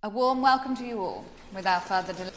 A warm welcome to you all. Without further delay.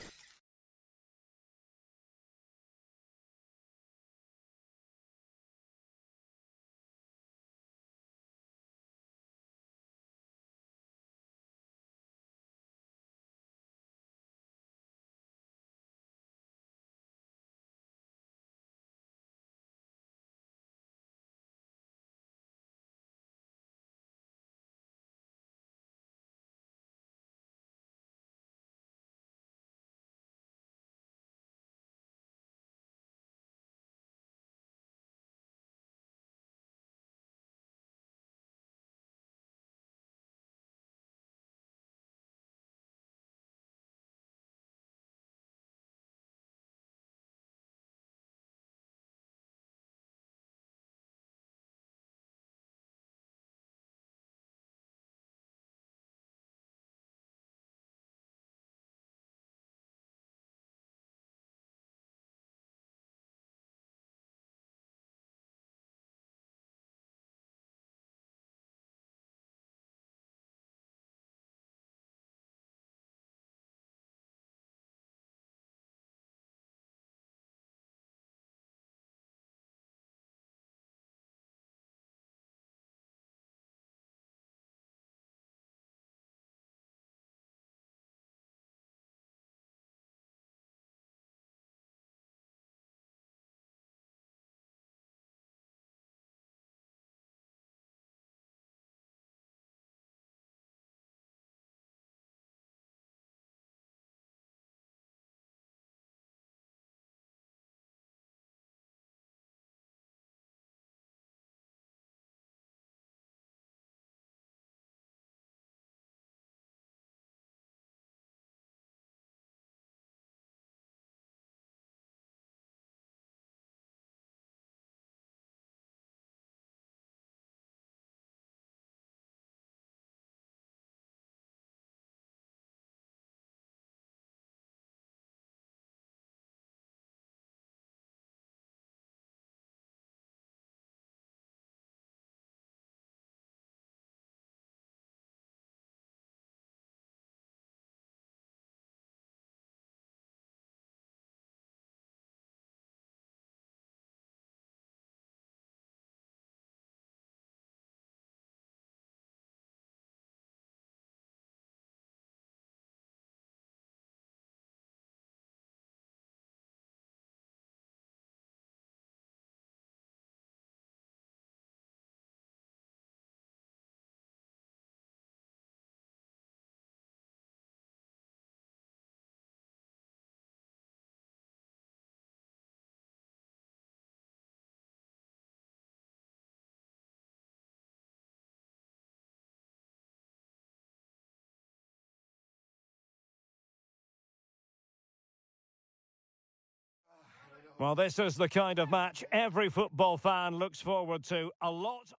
Well, this is the kind of match every football fan looks forward to a lot.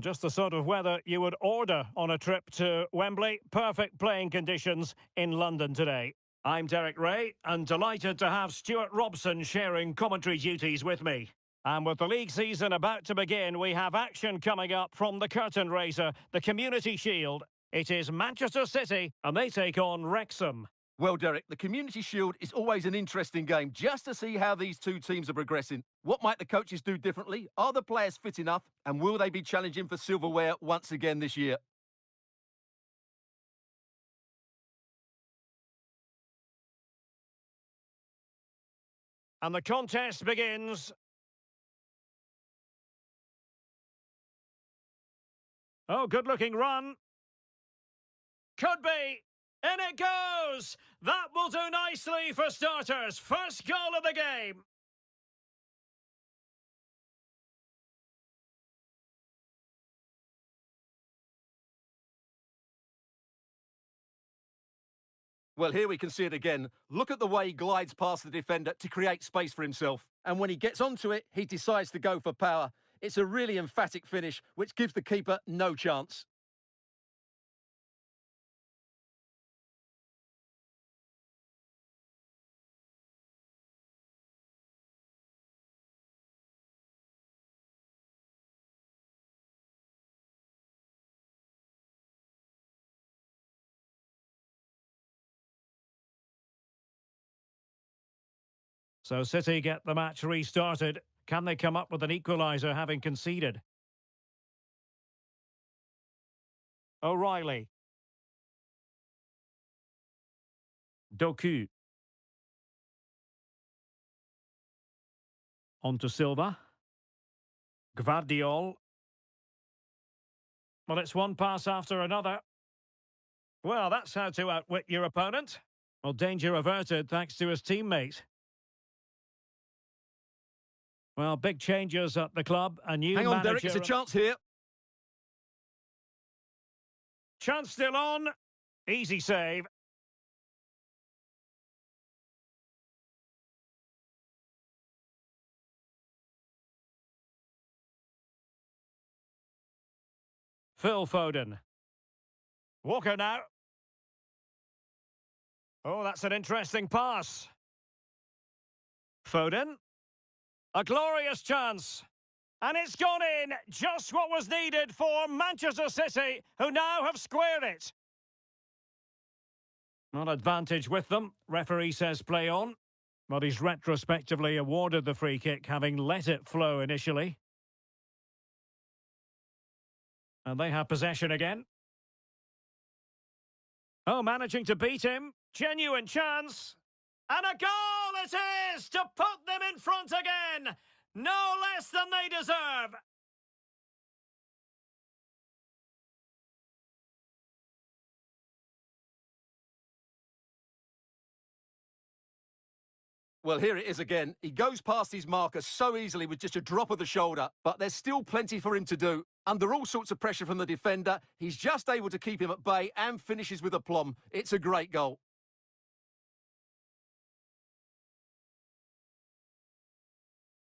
Just the sort of weather you would order on a trip to Wembley. Perfect playing conditions in London today. I'm Derek Ray, and delighted to have Stuart Robson sharing commentary duties with me. And with the league season about to begin, we have action coming up from the curtain raiser, the Community Shield. It is Manchester City, and they take on Wrexham. Well, Derek, the Community Shield is always an interesting game just to see how these two teams are progressing. What might the coaches do differently? Are the players fit enough? And will they be challenging for silverware once again this year? And the contest begins. Oh, good-looking run. Could be. In it goes! That will do nicely for starters. First goal of the game. Well, here we can see it again. Look at the way he glides past the defender to create space for himself. And when he gets onto it, he decides to go for power. It's a really emphatic finish, which gives the keeper no chance. So City get the match restarted. Can they come up with an equaliser having conceded? O'Reilly. Doku. On to Silva. Gvardiol. Well, it's one pass after another. Well, that's how to outwit your opponent. Well, danger averted thanks to his teammate. Well, big changes at the club. A new Hang on, manager. Derek, it's a chance here. Chance still on. Easy save. Phil Foden. Walker now. Oh, that's an interesting pass. Foden. A glorious chance. And it's gone in. Just what was needed for Manchester City, who now have squared it. Not advantage with them. Referee says play on. But he's retrospectively awarded the free kick, having let it flow initially. And they have possession again. Oh, managing to beat him. Genuine chance. And a goal it is to put them in front again. No less than they deserve. Well, here it is again. He goes past his marker so easily with just a drop of the shoulder, but there's still plenty for him to do. Under all sorts of pressure from the defender, he's just able to keep him at bay and finishes with aplomb. It's a great goal.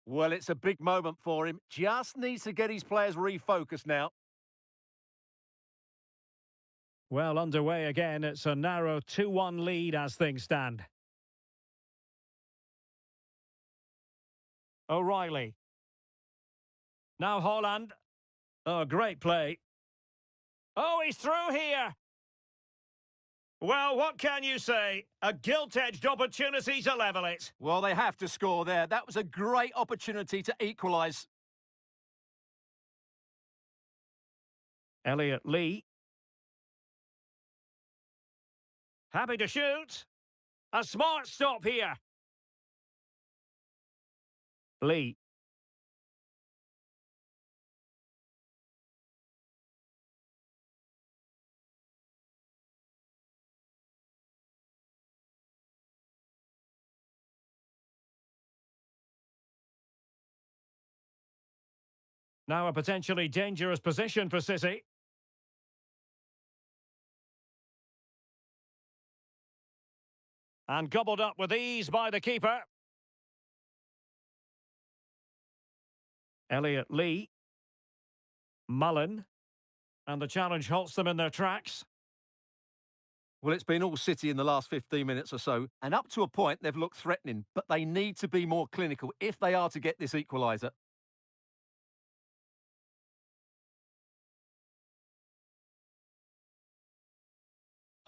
Well, it's a big moment for him. Just needs to get his players refocused now. Well, underway again. It's a narrow 2-1 lead as things stand. O'Reilly. Now Haaland. Oh, great play. Oh, he's through here. Well, what can you say? A gilt-edged opportunity to level it. Well, they have to score there. That was a great opportunity to equalise. Elliot Lee. Happy to shoot. A smart stop here. Lee. Now a potentially dangerous position for City. And gobbled up with ease by the keeper. Elliot Lee. Mullen. And the challenge halts them in their tracks. Well, it's been all City in the last 15 minutes or so, and up to a point they've looked threatening, but they need to be more clinical if they are to get this equaliser.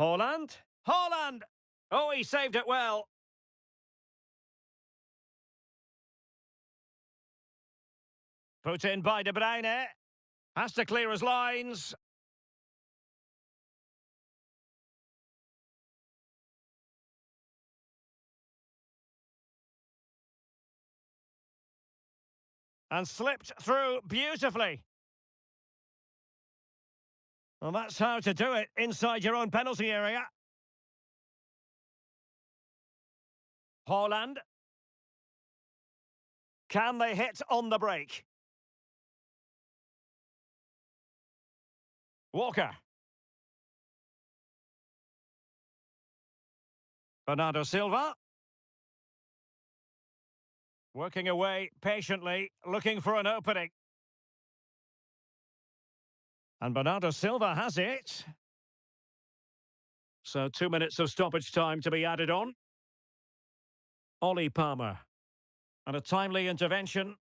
Haaland. Haaland! Oh, he saved it well. Put in by De Bruyne. Has to clear his lines. And slipped through beautifully. Well, that's how to do it inside your own penalty area. Haaland. Can they hit on the break? Walker. Bernardo Silva. Working away patiently, looking for an opening. And Bernardo Silva has it. So 2 minutes of stoppage time to be added on. Ollie Palmer. And a timely intervention.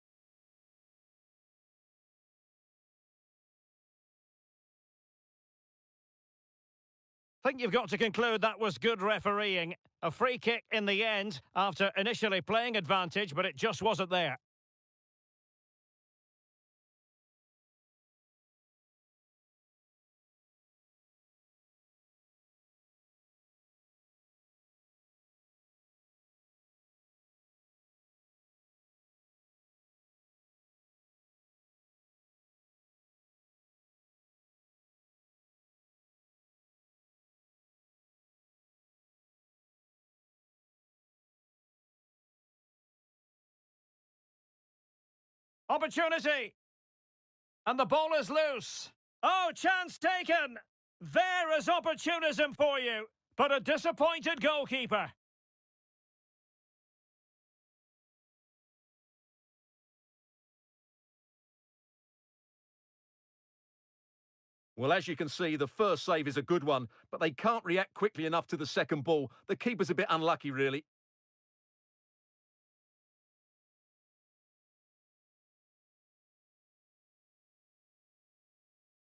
Think you've got to conclude that was good refereeing. A free kick in the end after initially playing advantage, but it just wasn't there. Opportunity! And the ball is loose. Oh, chance taken! There is opportunism for you, but a disappointed goalkeeper. Well, as you can see, the first save is a good one, but they can't react quickly enough to the second ball. The keeper's a bit unlucky, really.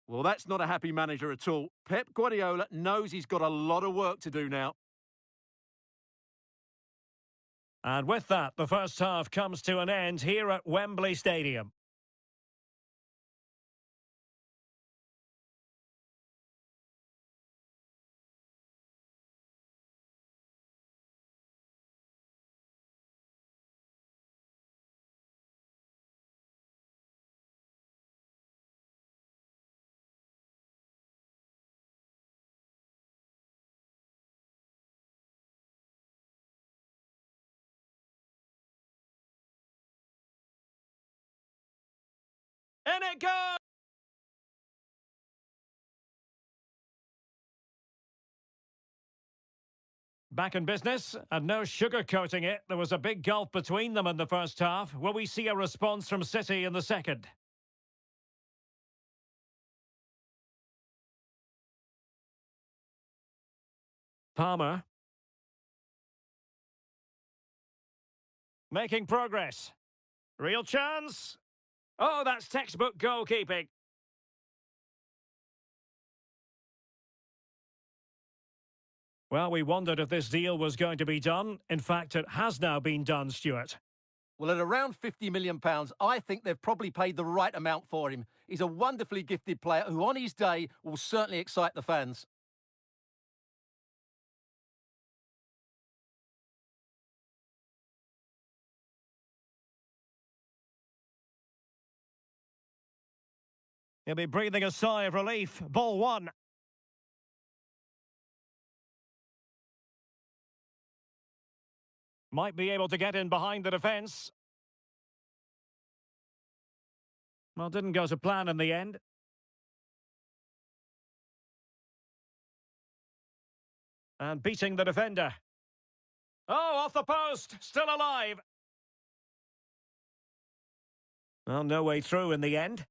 Well, that's not a happy manager at all. Pep Guardiola knows he's got a lot of work to do now. And with that, the first half comes to an end here at Wembley Stadium. In it goes! Back in business, and no sugarcoating it. There was a big gulf between them in the first half. Will we see a response from City in the second? Palmer. Making progress. Real chance. Oh, that's textbook goalkeeping. Well, we wondered if this deal was going to be done. In fact, it has now been done, Stuart. Well, at around £50 million, I think they've probably paid the right amount for him. He's a wonderfully gifted player who, on his day, will certainly excite the fans. He'll be breathing a sigh of relief. Ball one. Might be able to get in behind the defence. Well, didn't go to plan in the end. And beating the defender. Oh, off the post. Still alive. Well, no way through in the end.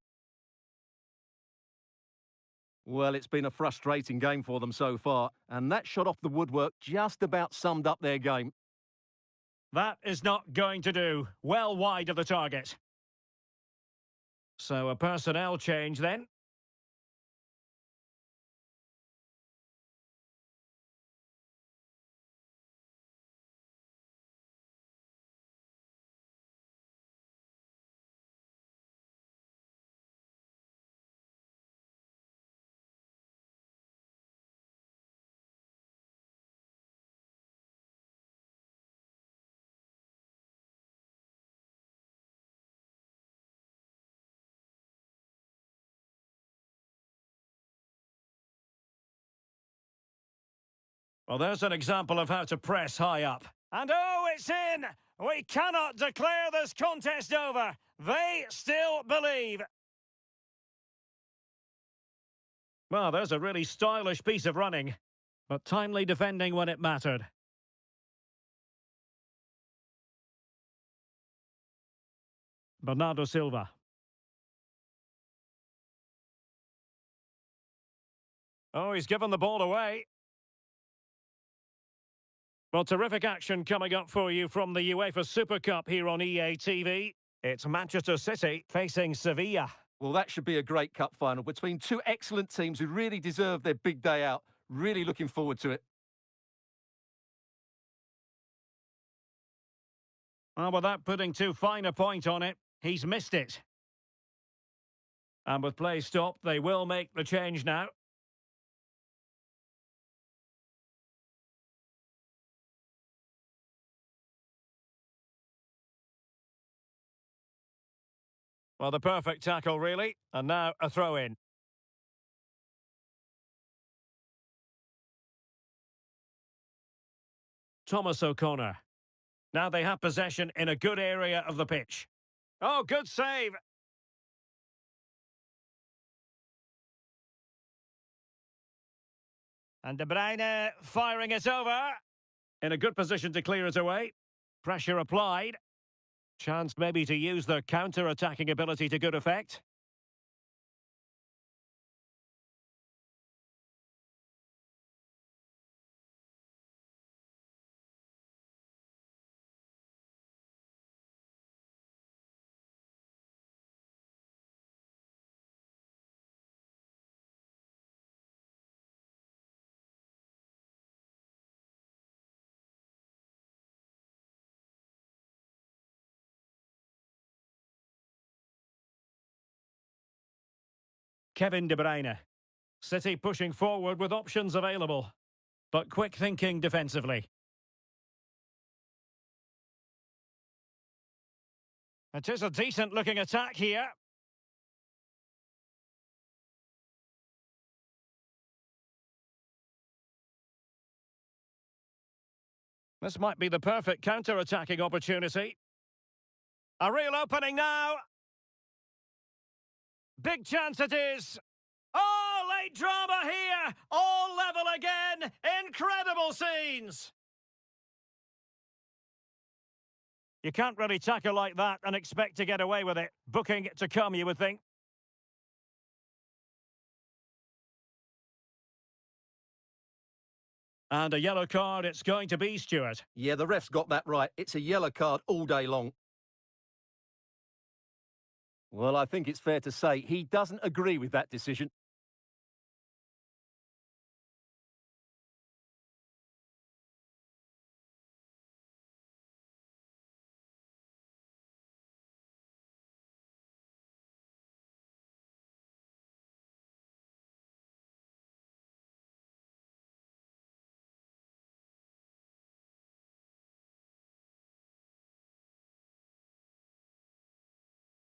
Well, it's been a frustrating game for them so far, and that shot off the woodwork just about summed up their game. That is not going to do. Well wide of the target. So a personnel change then. Well, there's an example of how to press high up. And oh, it's in! We cannot declare this contest over. They still believe. Well, there's a really stylish piece of running, but timely defending when it mattered. Bernardo Silva. Oh, he's given the ball away. Well, terrific action coming up for you from the UEFA Super Cup here on EA TV. It's Manchester City facing Sevilla. Well, that should be a great cup final between two excellent teams who really deserve their big day out. Really looking forward to it. Well, without putting too fine a point on it, he's missed it. And with play stopped, they will make the change now. Well, the perfect tackle, really. And now a throw-in. Thomas O'Connor. Now they have possession in a good area of the pitch. Oh, good save. And De Bruyne firing it over. In a good position to clear it away. Pressure applied. Chance maybe to use the counter-attacking ability to good effect. Kevin De Bruyne. City pushing forward with options available, but quick thinking defensively. It is a decent looking attack here. This might be the perfect counter-attacking opportunity. A real opening now. Big chance it is. Oh, late drama here. All level again. Incredible scenes. You can't really tackle like that and expect to get away with it. Booking to come, you would think. And a yellow card it's going to be, Stuart. Yeah, the ref's got that right. It's a yellow card all day long. Well, I think it's fair to say he doesn't agree with that decision.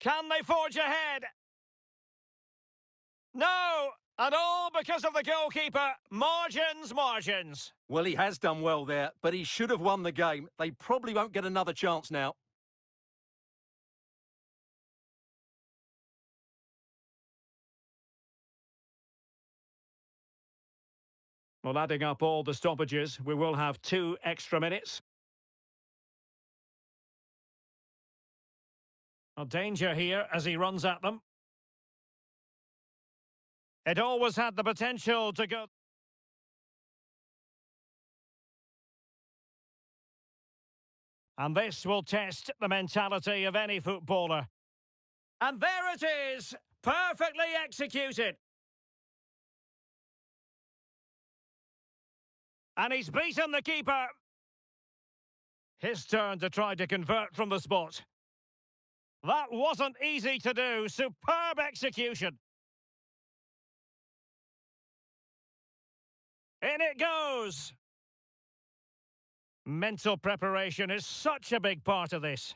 Can they forge ahead? No! And all because of the goalkeeper. Margins, margins. Well, he has done well there, but he should have won the game. They probably won't get another chance now. Well, adding up all the stoppages, we will have 2 extra minutes. A danger here as he runs at them. It always had the potential to go. And this will test the mentality of any footballer. And there it is, perfectly executed. And he's beaten the keeper. His turn to try to convert from the spot. That wasn't easy to do. Superb execution. In it goes. Mental preparation is such a big part of this.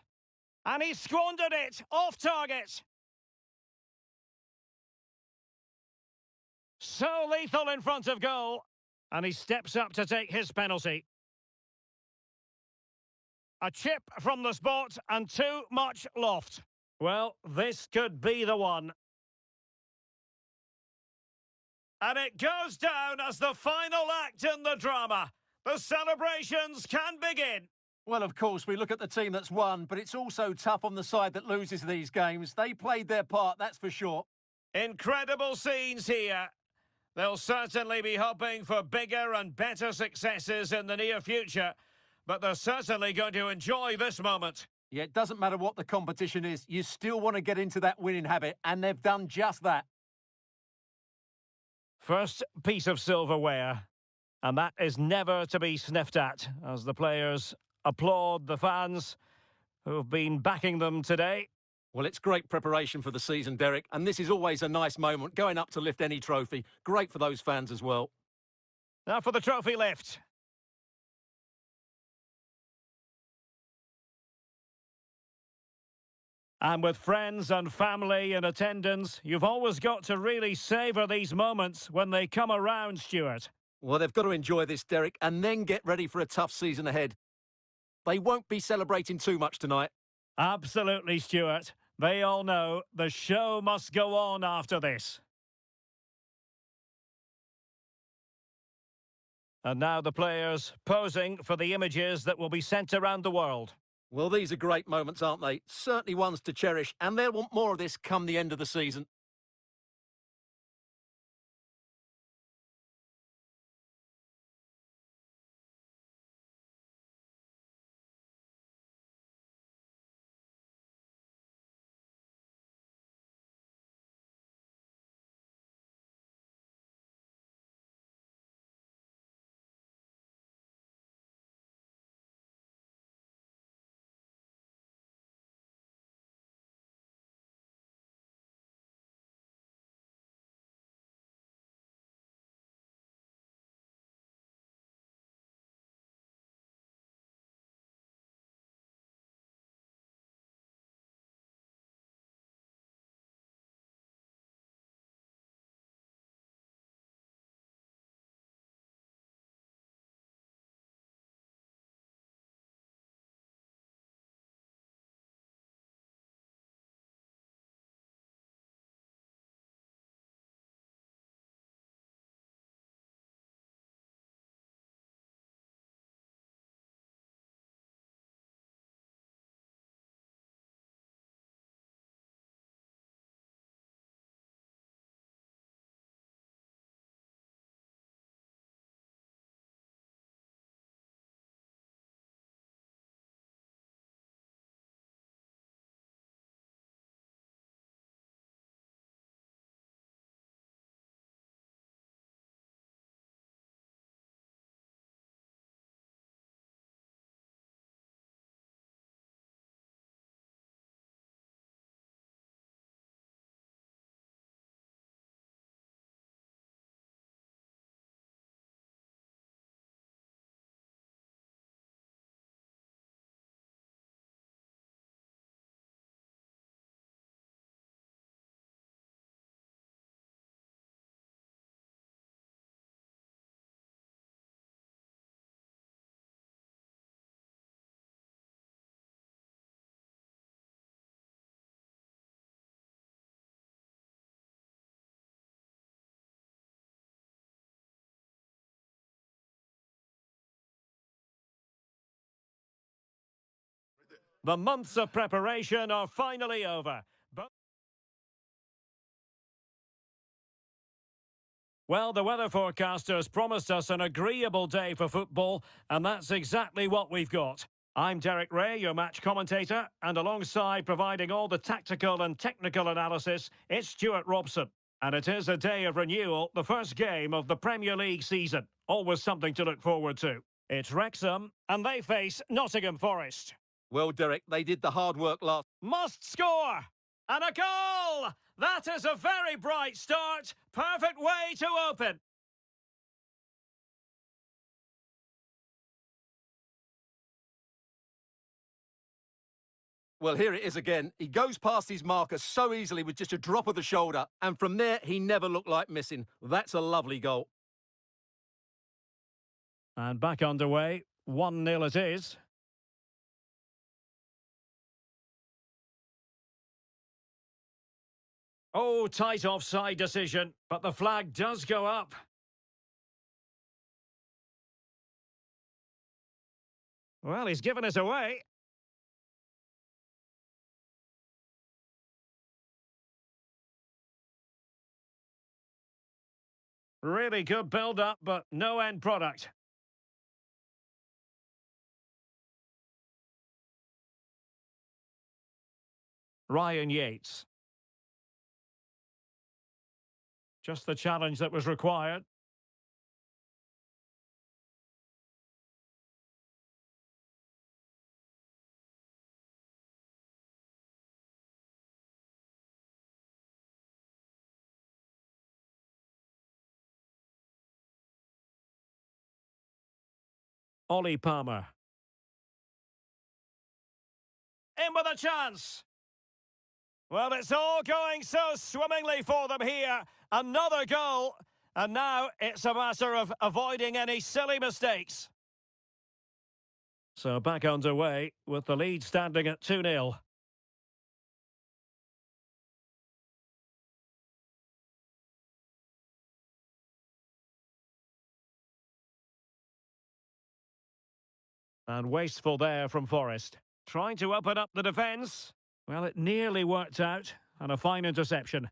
And he squandered it, off target. So lethal in front of goal. And he steps up to take his penalty. A chip from the spot and too much loft. Well, this could be the one. And it goes down as the final act in the drama. The celebrations can begin. Well, of course, we look at the team that's won, but it's also tough on the side that loses these games. They played their part, that's for sure. Incredible scenes here. They'll certainly be hoping for bigger and better successes in the near future, but they're certainly going to enjoy this moment. Yeah, it doesn't matter what the competition is, you still want to get into that winning habit, and they've done just that. First piece of silverware, And that is never to be sniffed at, as the players applaud the fans who've been backing them today. Well, it's great preparation for the season, Derek, and this is always a nice moment, going up to lift any trophy. Great for those fans as well. Now for the trophy lift. And with friends and family in attendance, you've always got to really savour these moments when they come around, Stuart. Well, they've got to enjoy this, Derek, and then get ready for a tough season ahead. They won't be celebrating too much tonight. Absolutely, Stuart. They all know the show must go on after this. And now the players posing for the images that will be sent around the world. Well, these are great moments, aren't they? Certainly ones to cherish, and they'll want more of this come the end of the season. The months of preparation are finally over. Well, the weather forecasters promised us an agreeable day for football, and that's exactly what we've got. I'm Derek Ray, your match commentator, and alongside providing all the tactical and technical analysis, it's Stuart Robson. And it is a day of renewal, the first game of the Premier League season. Always something to look forward to. It's Wrexham, and they face Nottingham Forest. Well, Derek, they did the hard work last. Must score! And a goal! That is a very bright start. Perfect way to open. Well, here it is again. He goes past his marker so easily with just a drop of the shoulder, and from there, he never looked like missing. That's a lovely goal. And back underway. 1-0 it is. Oh, tight offside decision, but the flag does go up. Well, he's given it away. Really good build-up, but no end product. Ryan Yates. Just the challenge that was required. Ollie Palmer. In with a chance. Well, it's all going so swimmingly for them here. Another goal. And now it's a matter of avoiding any silly mistakes. So back underway with the lead standing at 2-0. And wasteful there from Forest. Trying to open up the defence. Well, it nearly worked out. And a fine interception.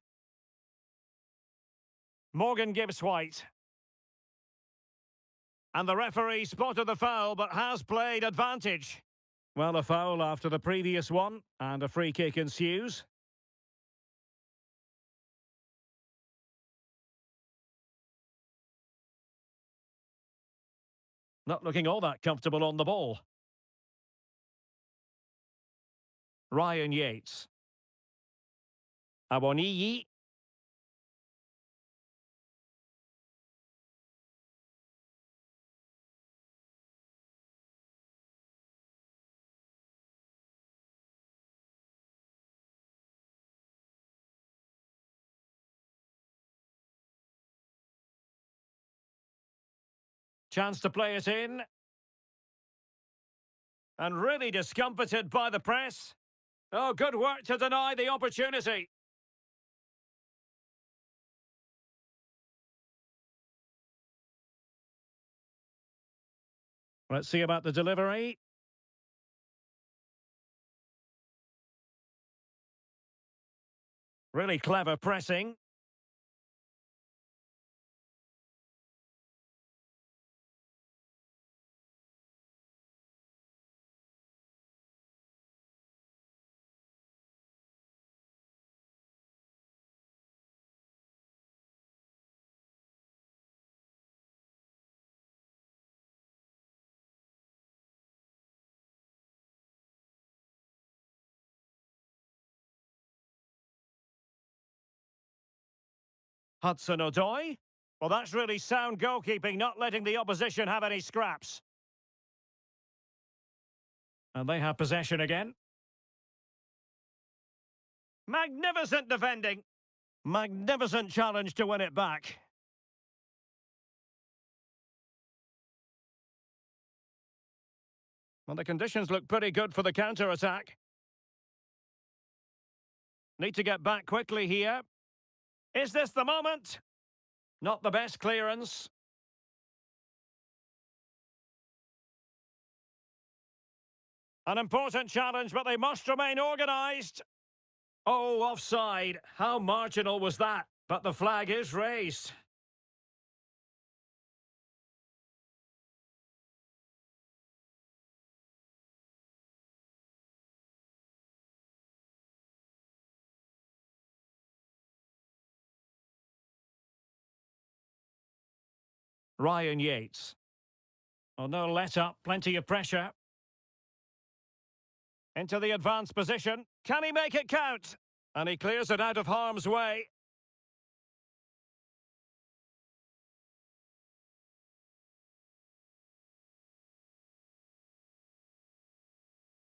Morgan Gibbs White. And the referee spotted the foul, but has played advantage. Well, a foul after the previous one, and a free kick ensues. Not looking all that comfortable on the ball. Ryan Yates. Awoniyi. Chance to play it in. And really discomfited by the press. Oh, good work to deny the opportunity. Let's see about the delivery. Really clever pressing. Hudson-Odoi. Well, that's really sound goalkeeping, not letting the opposition have any scraps. And they have possession again. Magnificent defending. Magnificent challenge to win it back. Well, the conditions look pretty good for the counter-attack. Need to get back quickly here. Is this the moment? Not the best clearance. An important challenge, but they must remain organised. Oh, offside. How marginal was that? But the flag is raised. Ryan Yates. Oh, no let-up. Plenty of pressure. Into the advanced position. Can he make it count? And he clears it out of harm's way.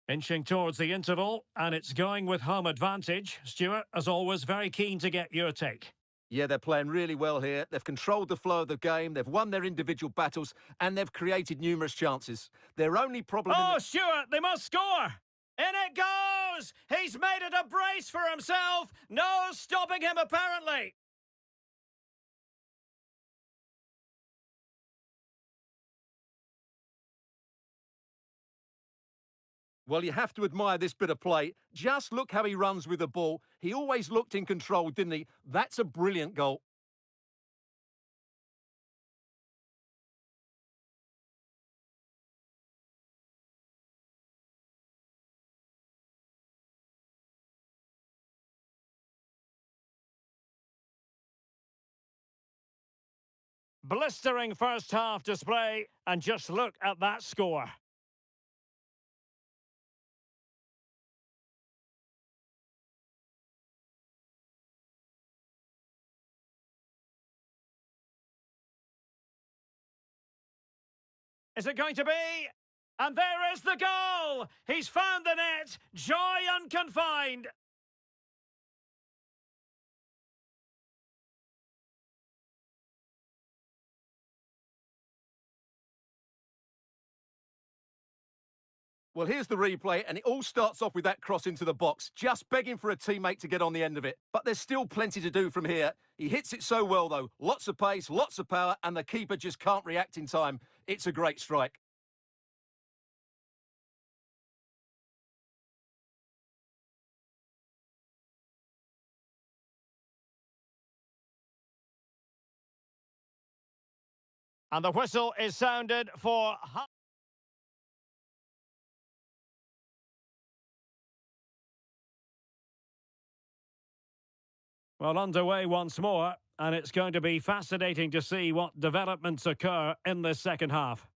Inching towards the interval, and it's going with home advantage. Stuart, as always, very keen to get your take. Yeah, they're playing really well here. They've controlled the flow of the game, they've won their individual battles, and they've created numerous chances. Their only problem... Oh, Stuart, they must score! In it goes! He's made it a brace for himself! No stopping him, apparently! Well, you have to admire this bit of play. Just look how he runs with the ball. He always looked in control, didn't he? That's a brilliant goal. Blistering first half display, and just look at that score. Is it going to be? And there is the goal! He's found the net! Joy unconfined! Well, here's the replay, and it all starts off with that cross into the box, just begging for a teammate to get on the end of it. But there's still plenty to do from here. He hits it so well, though. Lots of pace, lots of power, and the keeper just can't react in time. It's a great strike. And the whistle is sounded for... Well, underway once more, and it's going to be fascinating to see what developments occur in this second half.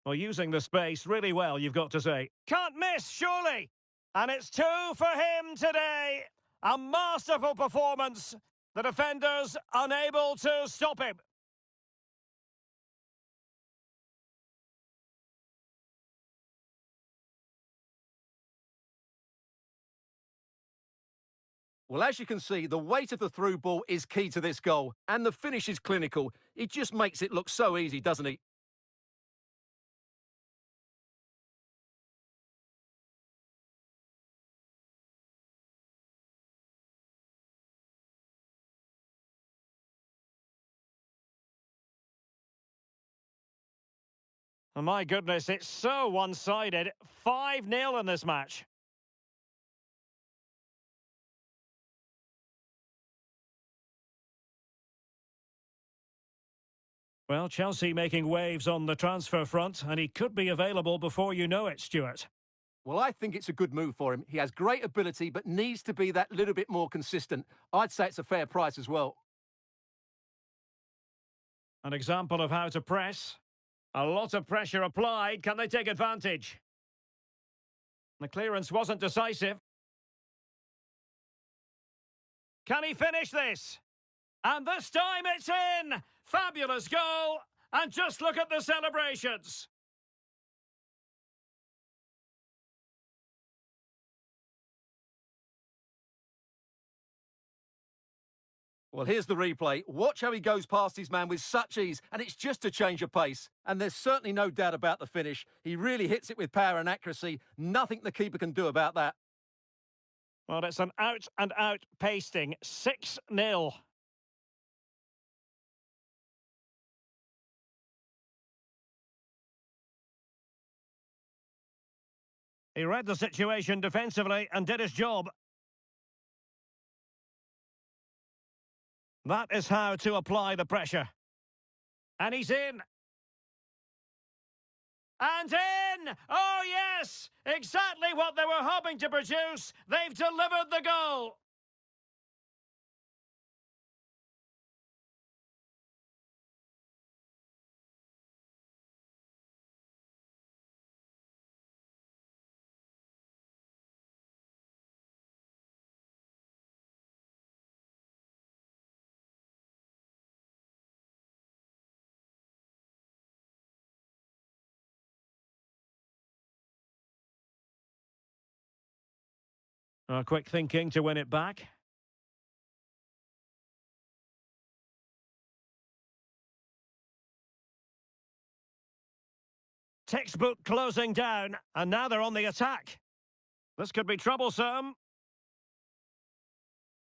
Well, using the space really well, you've got to say. Can't miss, surely! And it's 2 for him today. A masterful performance. The defenders unable to stop him. Well, as you can see, the weight of the through ball is key to this goal, and the finish is clinical. He just makes it look so easy, doesn't he? Oh, my goodness, it's so one-sided. 5-0 in this match. Well, Chelsea making waves on the transfer front, and he could be available before you know it, Stuart. Well, I think it's a good move for him. He has great ability, but needs to be that little bit more consistent. I'd say it's a fair price as well. An example of how to press. A lot of pressure applied. Can they take advantage? The clearance wasn't decisive. Can he finish this? And this time it's in! Fabulous goal! And just look at the celebrations! Well, here's the replay. Watch how he goes past his man with such ease, and it's just a change of pace. And there's certainly no doubt about the finish. He really hits it with power and accuracy. Nothing the keeper can do about that. Well, it's an out-and-out pasting. 6-0. He read the situation defensively and did his job. That is how to apply the pressure. And he's in. And in! Oh, yes! Exactly what they were hoping to produce. They've delivered the goal. Quick thinking to win it back. Textbook closing down, and now they're on the attack. This could be troublesome.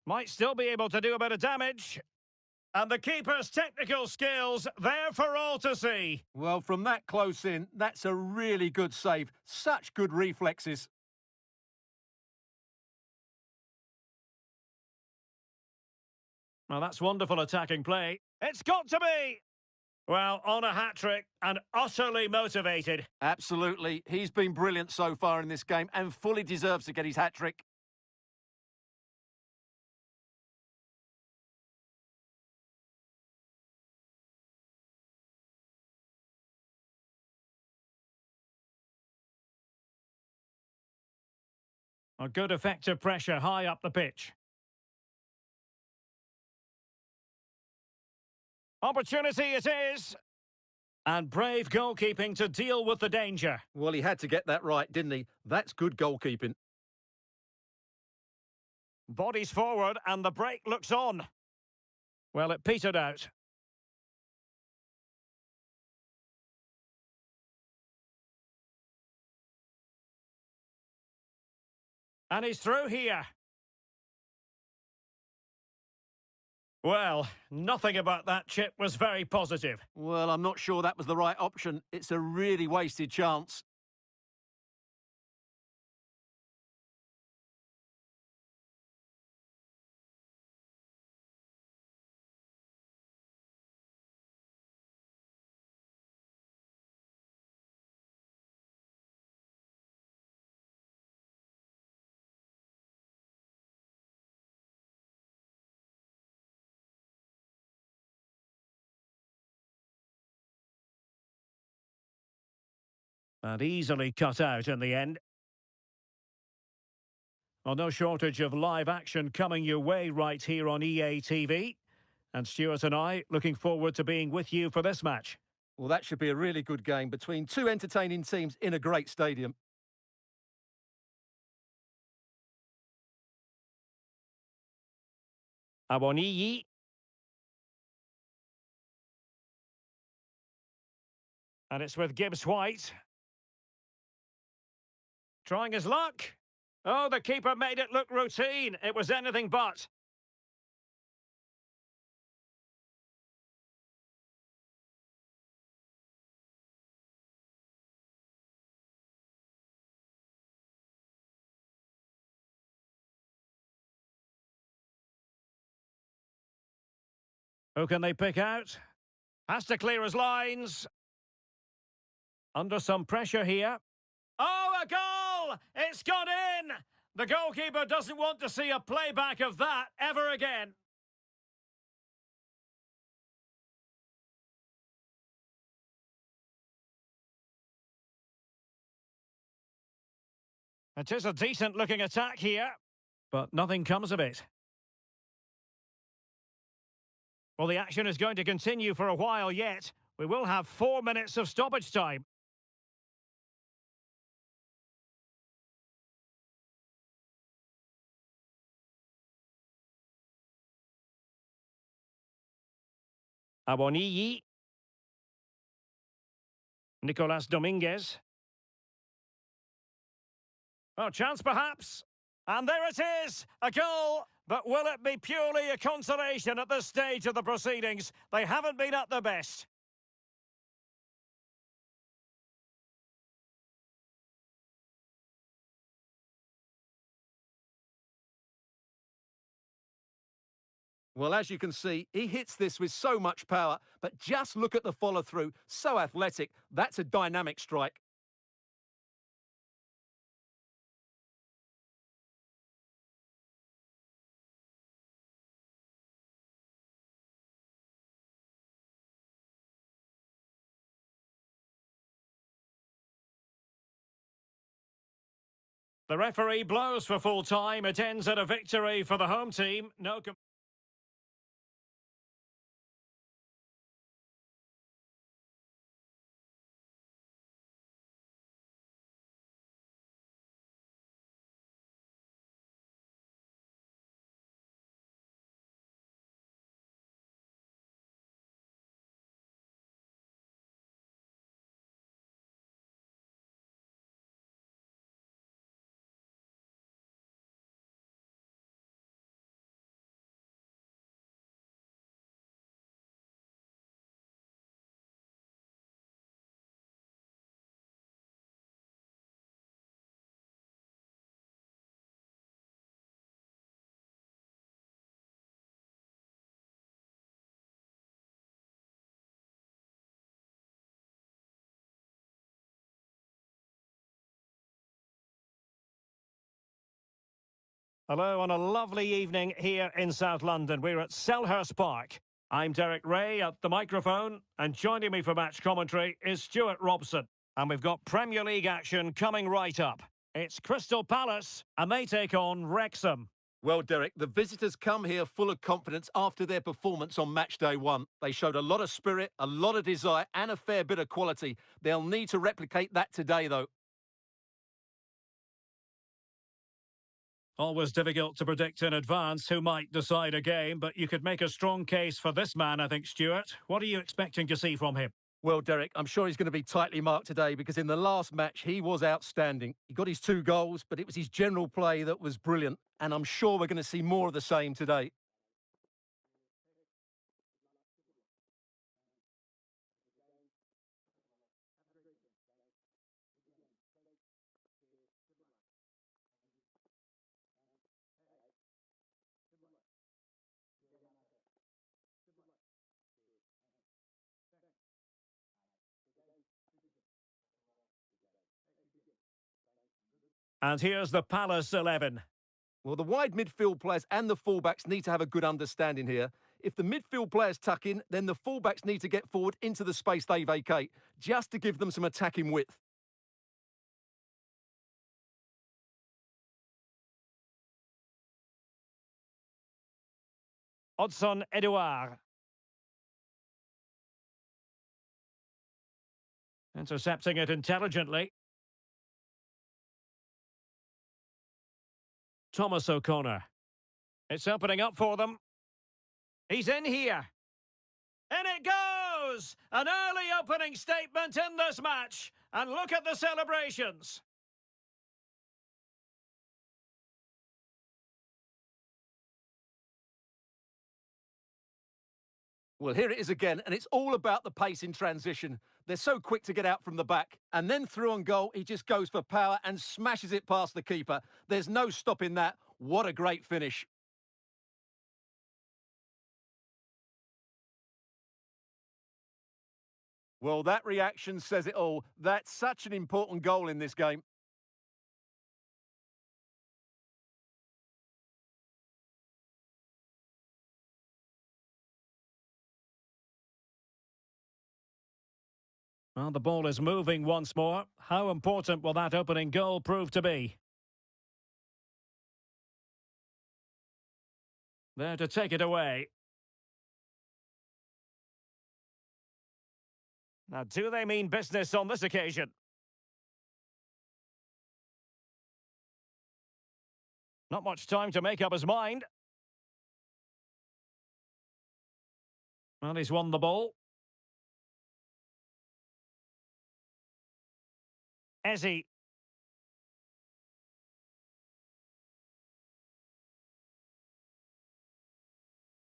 Might still be able to do a bit of damage. And the keeper's technical skills there for all to see. Well, from that close in, that's a really good save. Such good reflexes. Well, that's wonderful attacking play. It's got to be! Well, on a hat-trick and utterly motivated. Absolutely. He's been brilliant so far in this game and fully deserves to get his hat-trick. A good effective pressure high up the pitch. Opportunity it is. And brave goalkeeping to deal with the danger. Well, he had to get that right, didn't he? That's good goalkeeping. Bodies forward and the break looks on. Well, it petered out. And he's through here. Well, nothing about that chip was very positive. Well, I'm not sure that was the right option. It's a really wasted chance. And easily cut out in the end. Well, no shortage of live action coming your way right here on EA TV. And Stuart and I looking forward to being with you for this match. Well, that should be a really good game between two entertaining teams in a great stadium. Awoniyi. And it's with Gibbs White. Trying his luck. Oh, the keeper made it look routine. It was anything but. Who can they pick out? Has to clear his lines. Under some pressure here. Oh, a goal! It's gone in! The goalkeeper doesn't want to see a playback of that ever again. It is a decent-looking attack here, but nothing comes of it. Well, the action is going to continue for a while yet. We will have 4 minutes of stoppage time. Awoniyi. Nicolas Dominguez. Oh, chance perhaps. And there it is, a goal. But will it be purely a consolation at this stage of the proceedings? They haven't been at their best. Well, as you can see, he hits this with so much power, but just look at the follow-through. So athletic. That's a dynamic strike. The referee blows for full time. It ends at a victory for the home team. Hello on a lovely evening here in South London. We're at Selhurst Park. I'm Derek Ray at the microphone, and joining me for match commentary is Stuart Robson. And we've got Premier League action coming right up. It's Crystal Palace, and they take on Wrexham. Well, Derek, the visitors come here full of confidence after their performance on match day one. They showed a lot of spirit, a lot of desire, and a fair bit of quality. They'll need to replicate that today, though. Always difficult to predict in advance who might decide a game, but you could make a strong case for this man, I think, Stuart. What are you expecting to see from him? Well, Derek, I'm sure he's going to be tightly marked today because in the last match, he was outstanding. He got his 2 goals, but it was his general play that was brilliant. And I'm sure we're going to see more of the same today. And here's the Palace 11. Well, the wide midfield players and the fullbacks need to have a good understanding here. If the midfield players tuck in, then the fullbacks need to get forward into the space they vacate, just to give them some attacking width. Odson Edouard. Intercepting it intelligently. Thomas O'Connor. It's opening up for them. He's in here. In it goes! An early opening statement in this match. And look at the celebrations. Well, here it is again, and it's all about the pace in transition. They're so quick to get out from the back. And then through on goal, he just goes for power and smashes it past the keeper. There's no stopping that. What a great finish. Well, that reaction says it all. That's such an important goal in this game. Well, the ball is moving once more. How important will that opening goal prove to be? There to take it away. Now, do they mean business on this occasion? Not much time to make up his mind. Well, he's won the ball. Ezzy.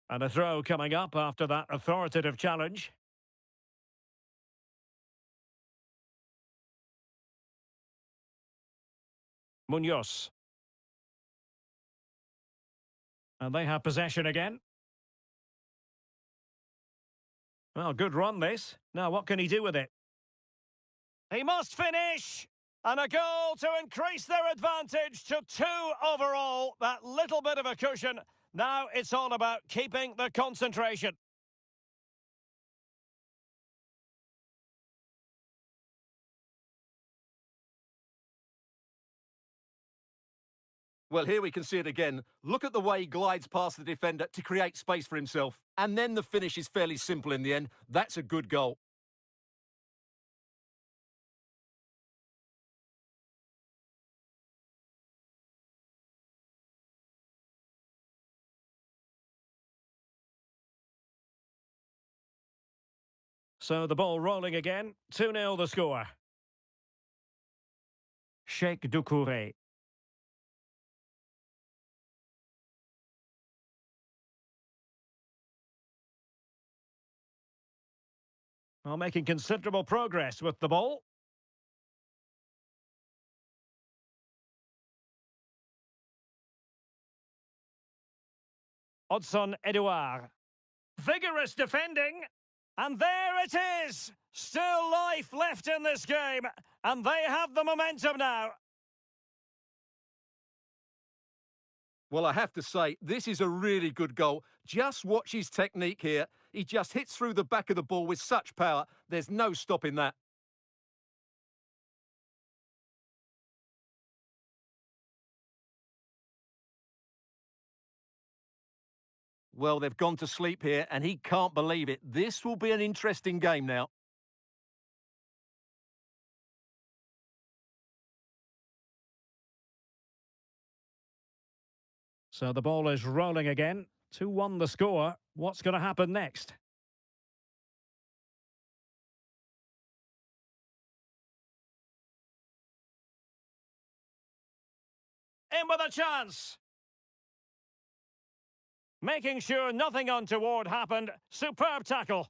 And a throw coming up after that authoritative challenge. Munoz. And they have possession again. Well, good run this. Now, what can he do with it? He must finish! And a goal to increase their advantage to 2 overall. That little bit of a cushion. Now it's all about keeping the concentration. Well, here we can see it again. Look at the way he glides past the defender to create space for himself. And then the finish is fairly simple in the end. That's a good goal. So the ball rolling again. 2-0 the score. Sheikh Doucouré. Well, making considerable progress with the ball. Odson Edouard. Vigorous defending. And there it is! Still life left in this game. And they have the momentum now. Well, I have to say, this is a really good goal. Just watch his technique here. He just hits through the back of the ball with such power. There's no stopping that. Well, they've gone to sleep here, and he can't believe it. This will be an interesting game now. So the ball is rolling again. 2-1 the score. What's going to happen next? In with a chance. Making sure nothing untoward happened. Superb tackle.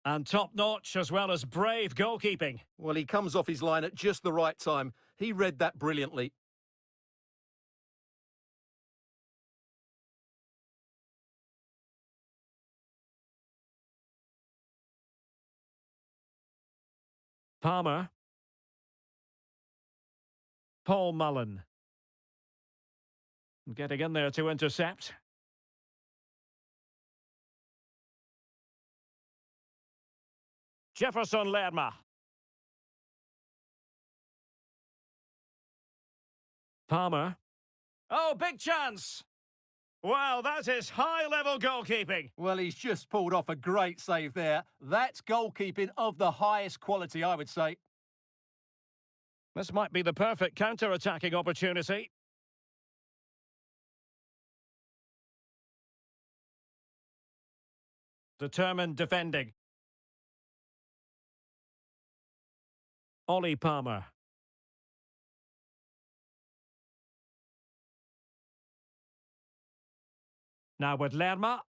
And top-notch as well as brave goalkeeping. Well, he comes off his line at just the right time. He read that brilliantly. Palmer. Paul Mullen. Getting in there to intercept. Jefferson Lerma. Palmer. Oh, big chance! Well, that is high-level goalkeeping. Well, he's just pulled off a great save there. That's goalkeeping of the highest quality, I would say. This might be the perfect counter-attacking opportunity. Determined defending. Ollie Palmer. Now with Lerma.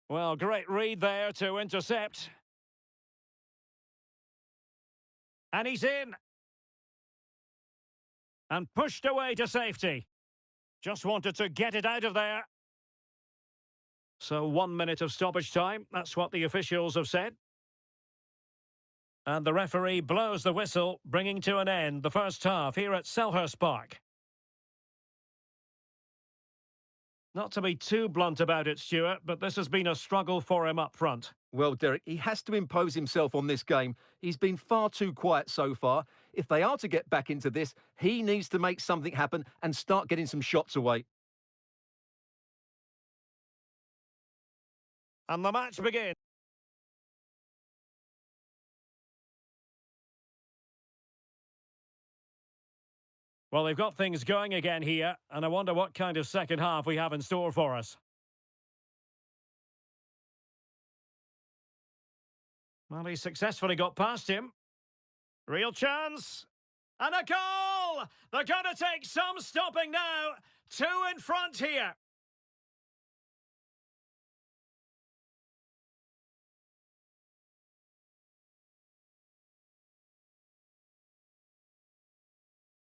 Well, great read there to intercept. And he's in. And pushed away to safety. Just wanted to get it out of there. So 1 minute of stoppage time. That's what the officials have said. And the referee blows the whistle, bringing to an end the first half here at Selhurst Park. Not to be too blunt about it, Stuart, but this has been a struggle for him up front. Well, Derek, he has to impose himself on this game. He's been far too quiet so far. If they are to get back into this, he needs to make something happen and start getting some shots away. And the match begins. Well, they've got things going again here, and I wonder what kind of second half we have in store for us. Well, he successfully got past him. Real chance. And a goal! They're going to take some stopping now. 2 in front here.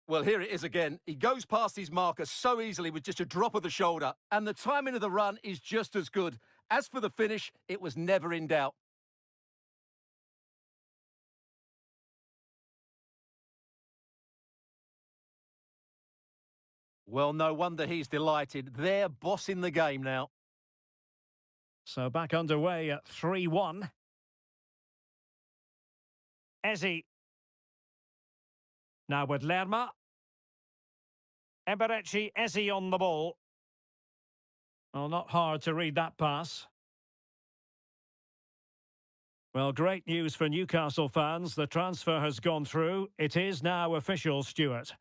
Well, here it is again. He goes past his marker so easily with just a drop of the shoulder. And the timing of the run is just as good. As for the finish, it was never in doubt. Well, no wonder he's delighted. They're bossing the game now. So back underway at 3-1. Ezi. Now with Lerma. Eberechi Ezi on the ball. Well, not hard to read that pass. Well, great news for Newcastle fans. The transfer has gone through. It is now official, Stuart.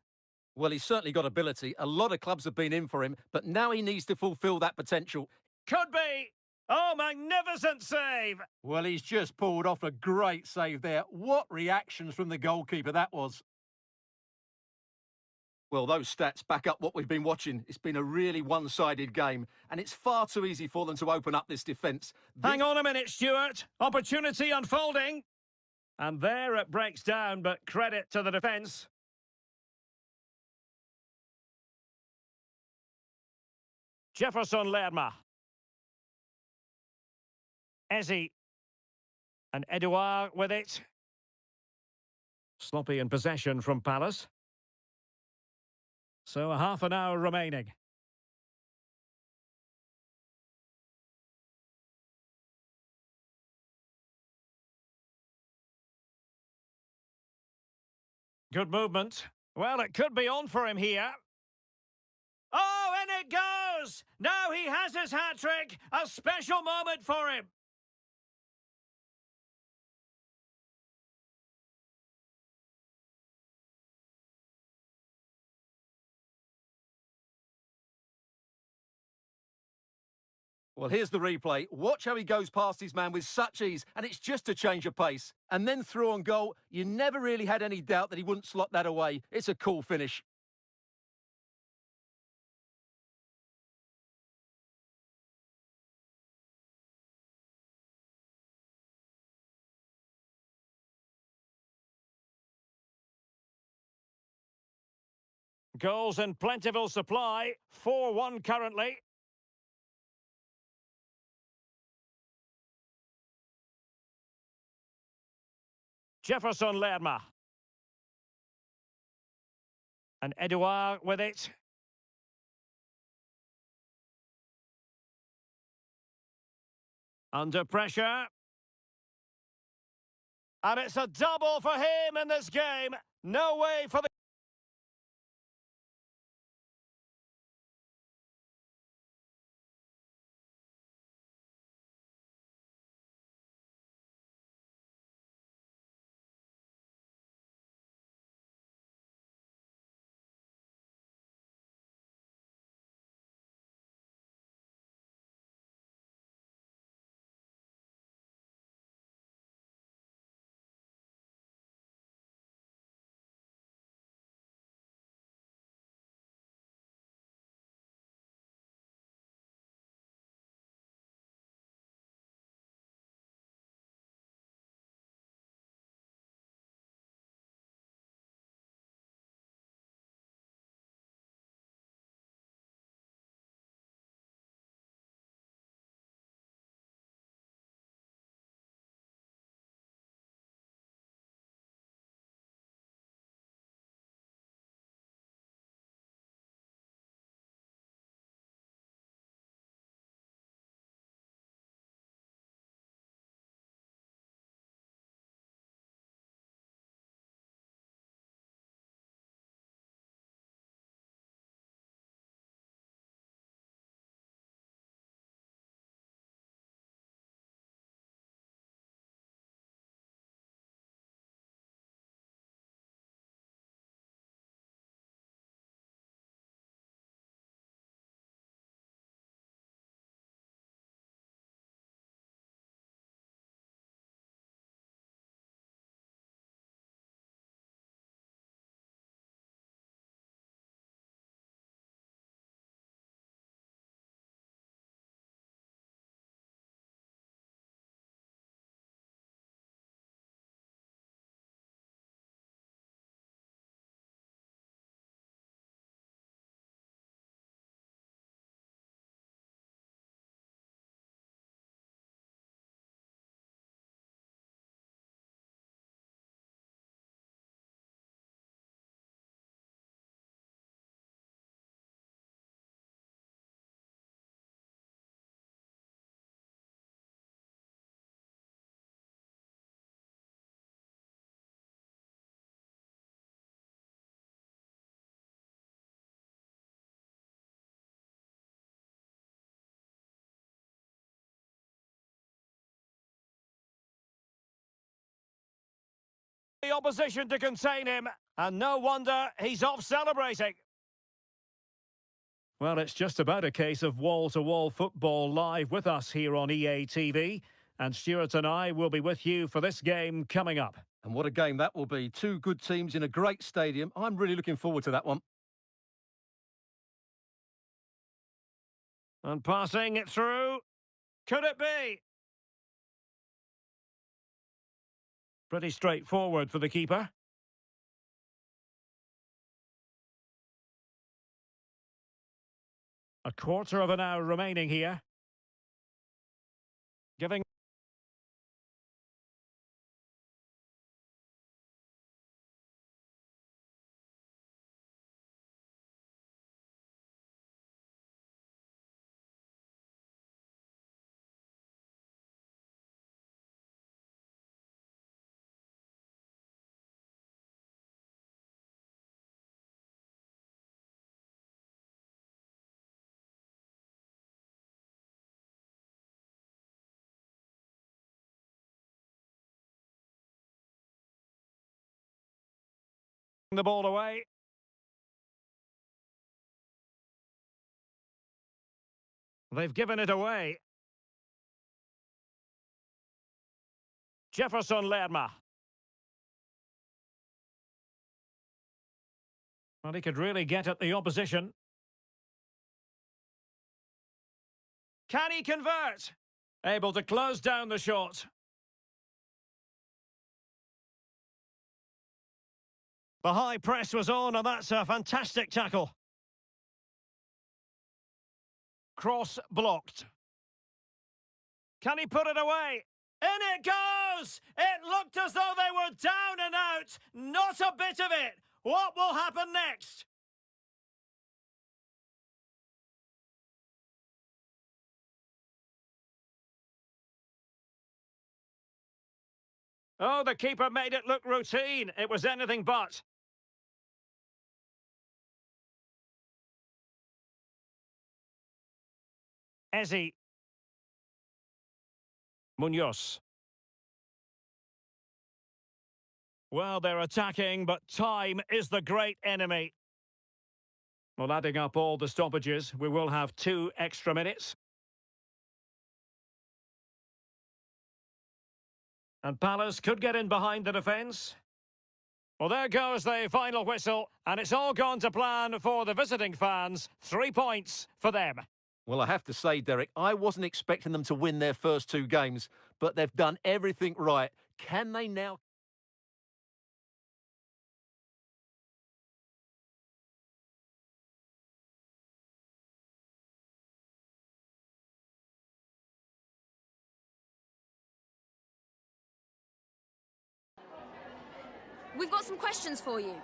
Well, he's certainly got ability. A lot of clubs have been in for him, but now he needs to fulfil that potential. Could be. Oh, magnificent save. Well, he's just pulled off a great save there. What reactions from the goalkeeper that was. Well, those stats back up what we've been watching. It's been a really one-sided game, and it's far too easy for them to open up this defence. Hang on a minute, Stuart. Opportunity unfolding. And there it breaks down, but credit to the defence. Jefferson Lerma. Ezi. And Edouard with it. Sloppy in possession from Palace. So a half an hour remaining. Good movement. Well, it could be on for him here. Oh, and it goes! Now he has his hat-trick. A special moment for him. Well, here's the replay. Watch how he goes past his man with such ease, and it's just a change of pace. And then through on goal, you never really had any doubt that he wouldn't slot that away. It's a cool finish. Goals in plentiful supply. 4-1 currently. Jefferson Lerma. And Edouard with it. Under pressure. And it's a double for him in this game. No way for the... The opposition to contain him, and no wonder he's off celebrating. Well, it's just about a case of wall-to-wall football live with us here on EA TV, and Stuart and I will be with you for this game coming up. And what a game that will be. Two good teams in a great stadium. I'm really looking forward to that one. And passing it through. Could it be? Pretty straightforward for the keeper. A quarter of an hour remaining here. Giving... The ball away. They've given it away. Jefferson Lerma. Well, he could really get at the opposition. Can he convert? Able to close down the shot. The high press was on, and that's a fantastic tackle. Cross blocked. Can he put it away? In it goes! It looked as though they were down and out. Not a bit of it. What will happen next? Oh, the keeper made it look routine. It was anything but. Ezzy. Munoz. Well, they're attacking, but time is the great enemy. Well, adding up all the stoppages, we will have 2 extra minutes. And Palace could get in behind the defence. Well, there goes the final whistle, and it's all gone to plan for the visiting fans. 3 points for them. Well, I have to say, Derek, I wasn't expecting them to win their first 2 games, but they've done everything right. Can they now? We've got some questions for you.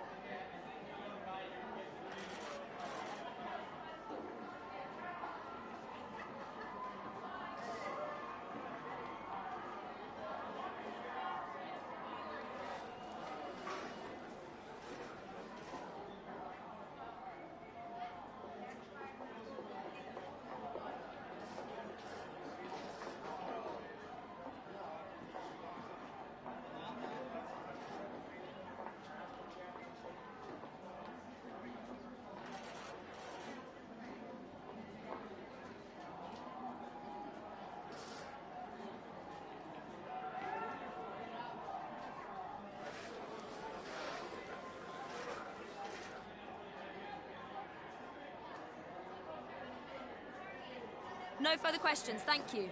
No further questions, thank you.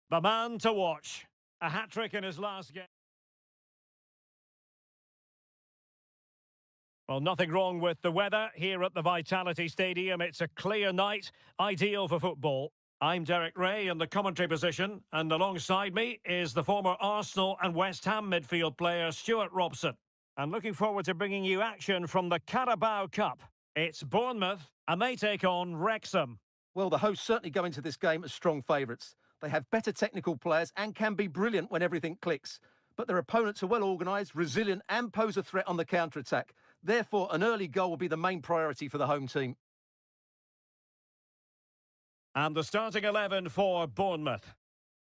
The man to watch. A hat-trick in his last game. Well, nothing wrong with the weather here at the Vitality Stadium. It's a clear night, ideal for football. I'm Derek Ray in the commentary position, and alongside me is the former Arsenal and West Ham midfield player Stuart Robson. I'm looking forward to bringing you action from the Carabao Cup. It's Bournemouth, and they take on Wrexham. Well, the hosts certainly go into this game as strong favourites. They have better technical players and can be brilliant when everything clicks. But their opponents are well organised, resilient and pose a threat on the counter-attack. Therefore, an early goal will be the main priority for the home team. And the starting 11 for Bournemouth.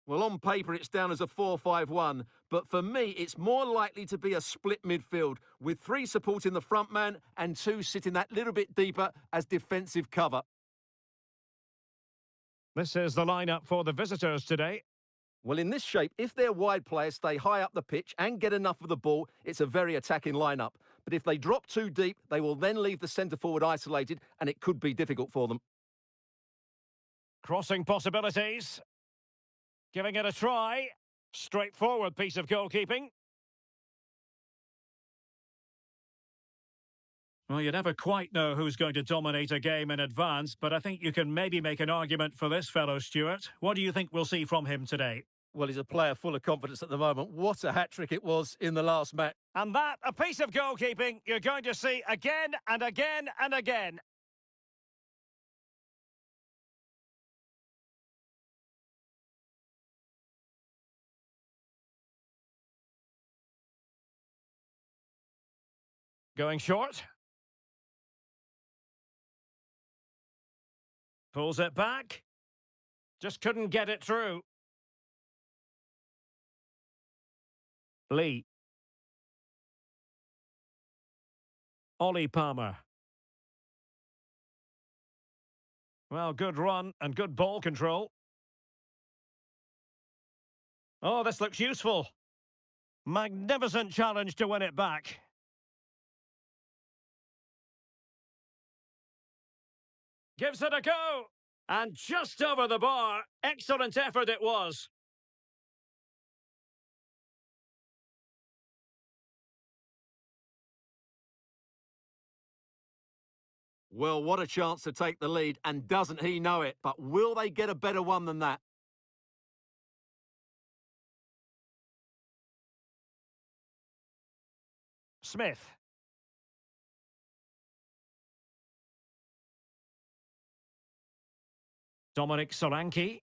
Well, on paper, it's down as a 4-5-1. But for me, it's more likely to be a split midfield, with 3 supporting the front man and 2 sitting that little bit deeper as defensive cover. This is the lineup for the visitors today. Well, in this shape, if their wide players stay high up the pitch and get enough of the ball, it's a very attacking lineup. But if they drop too deep, they will then leave the centre forward isolated, and it could be difficult for them. Crossing possibilities. Giving it a try. Straightforward piece of goalkeeping. Well, you never quite know who's going to dominate a game in advance, but I think you can maybe make an argument for this fellow, Stuart. What do you think we'll see from him today? Well, he's a player full of confidence at the moment. What a hat-trick it was in the last match. And that, a piece of goalkeeping you're going to see again and again and again. Going short. Pulls it back. Just couldn't get it through. Lee. Ollie Palmer. Well, good run and good ball control. Oh, this looks useful. Magnificent challenge to win it back. Gives it a go. And just over the bar. Excellent effort it was. Well, what a chance to take the lead, and doesn't he know it? But will they get a better one than that? Smith. Dominic Solanke.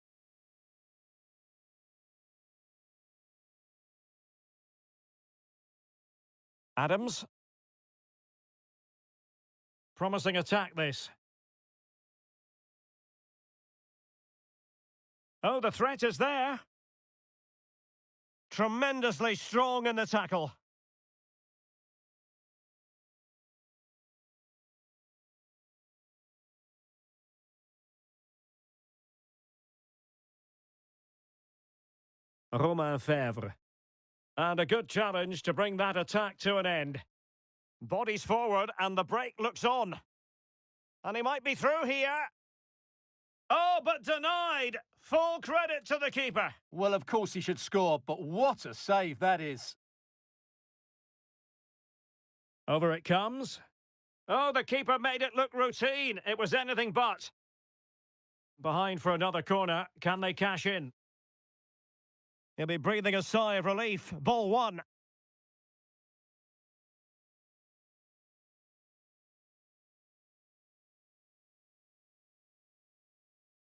Adams. Promising attack, this. Oh, the threat is there. Tremendously strong in the tackle. Romain Fèvre. And a good challenge to bring that attack to an end. Bodies forward and the break looks on. And he might be through here. Oh, but denied. Full credit to the keeper. Well, of course he should score, but what a save that is. Over it comes. Oh, the keeper made it look routine. It was anything but. Behind for another corner. Can they cash in? He'll be breathing a sigh of relief. Ball one.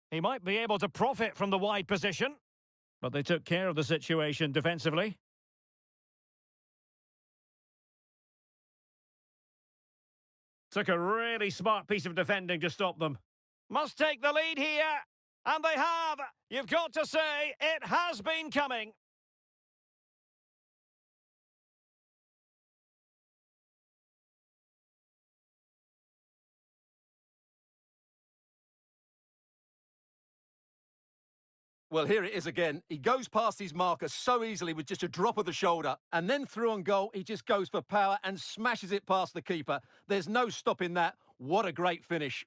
He might be able to profit from the wide position. But they took care of the situation defensively. Took a really smart piece of defending to stop them. Must take the lead here. And they have. You've got to say, it has been coming. Well, here it is again. He goes past his marker so easily with just a drop of the shoulder. And then through on goal, he just goes for power and smashes it past the keeper. There's no stopping that. What a great finish.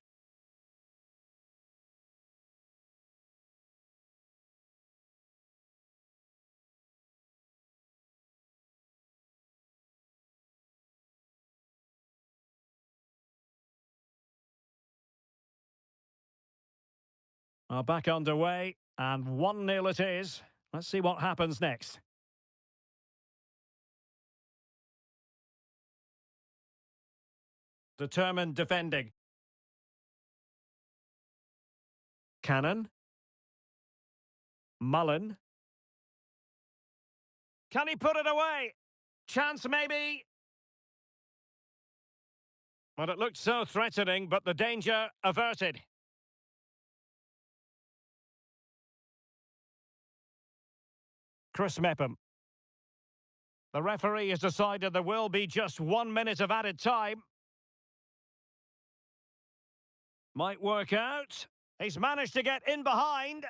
Are back underway, and 1-0 it is. Let's see what happens next. Determined defending. Cannon. Mullen. Can he put it away? Chance maybe. Well, it looked so threatening, but the danger averted. Chris Mepham. The referee has decided there will be just 1 minute of added time. Might work out. He's managed to get in behind.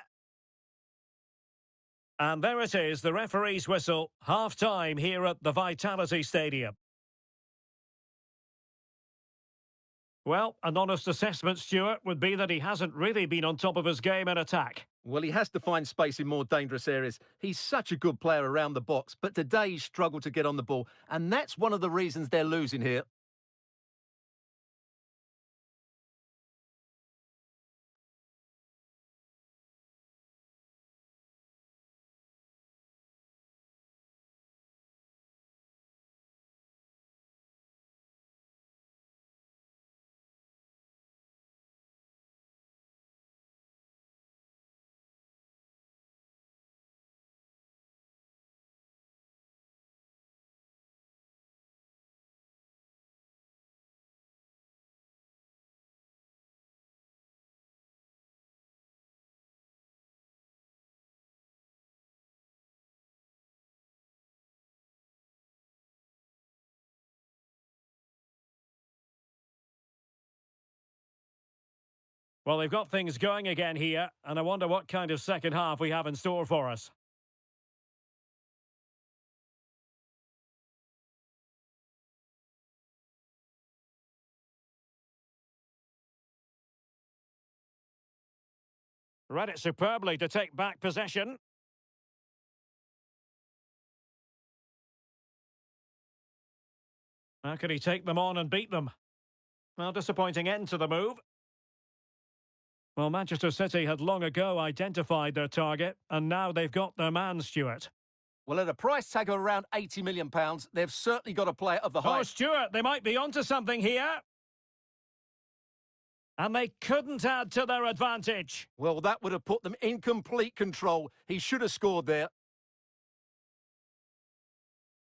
And there it is, the referee's whistle, half-time here at the Vitality Stadium. Well, an honest assessment, Stuart, would be that he hasn't really been on top of his game in attack. Well, he has to find space in more dangerous areas. He's such a good player around the box, but today he's struggled to get on the ball, and that's one of the reasons they're losing here. Well, they've got things going again here, and I wonder what kind of second half we have in store for us. Read it superbly to take back possession. How can he take them on and beat them? Well, disappointing end to the move. Well, Manchester City had long ago identified their target, and now they've got their man, Stuart. Well, at a price tag of around £80 million, they've certainly got a player of the Oh, highest... Stuart, they might be onto something here. And they couldn't add to their advantage. Well, that would have put them in complete control. He should have scored there.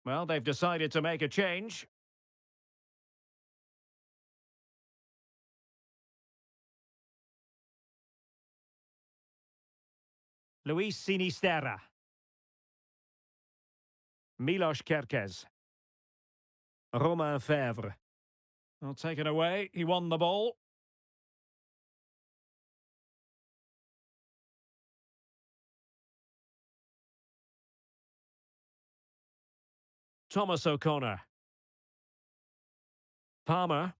Well, they've decided to make a change. Luis Sinisterra. Milos Kerkez. Romain Fèvre. Well, taken away. He won the ball. Thomas O'Connor. Palmer.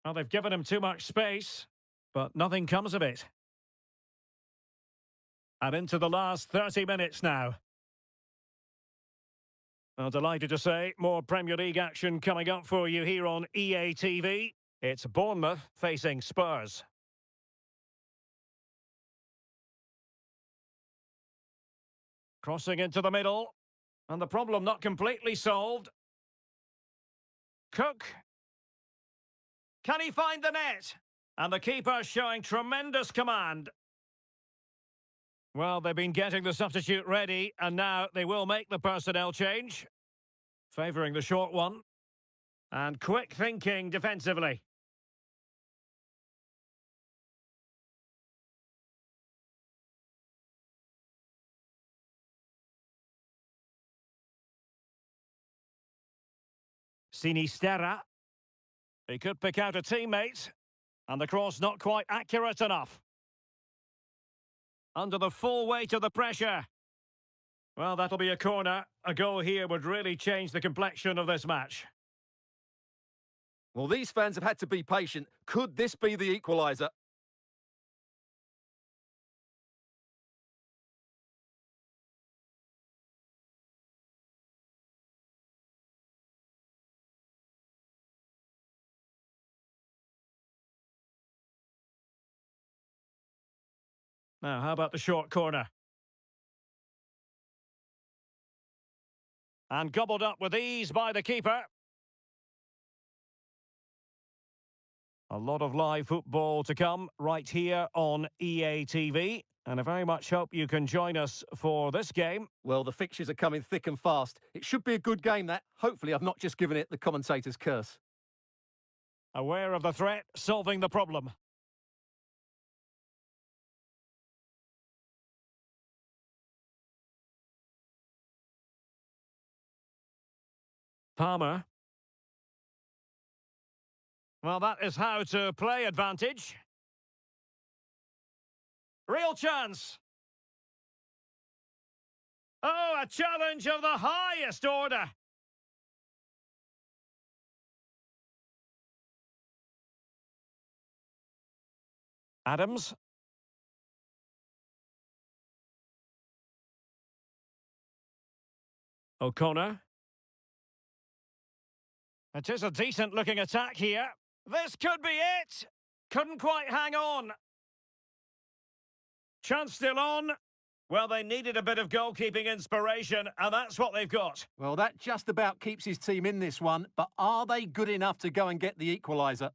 Well, they've given him too much space, but nothing comes of it. And into the last 30 minutes now. Well, delighted to say, more Premier League action coming up for you here on EA TV. It's Bournemouth facing Spurs. Crossing into the middle. And the problem not completely solved. Cook. Can he find the net? And the keeper showing tremendous command. Well, they've been getting the substitute ready, and now they will make the personnel change. Favouring the short one. And quick thinking defensively. Sinisterra. He could pick out a teammate. And the cross not quite accurate enough. Under the full weight of the pressure. Well, that'll be a corner. A goal here would really change the complexion of this match. Well, these fans have had to be patient. Could this be the equaliser? Now, how about the short corner? And gobbled up with ease by the keeper. A lot of live football to come right here on EA TV. And I very much hope you can join us for this game. Well, the fixtures are coming thick and fast. It should be a good game, that. Hopefully, I've not just given it the commentator's curse. Aware of the threat, solving the problem. Palmer. Well, that is how to play advantage. Real chance. Oh, a challenge of the highest order. Adams. O'Connor. It is a decent-looking attack here. This could be it. Couldn't quite hang on. Chance still on. Well, they needed a bit of goalkeeping inspiration, and that's what they've got. Well, that just about keeps his team in this one, but are they good enough to go and get the equaliser?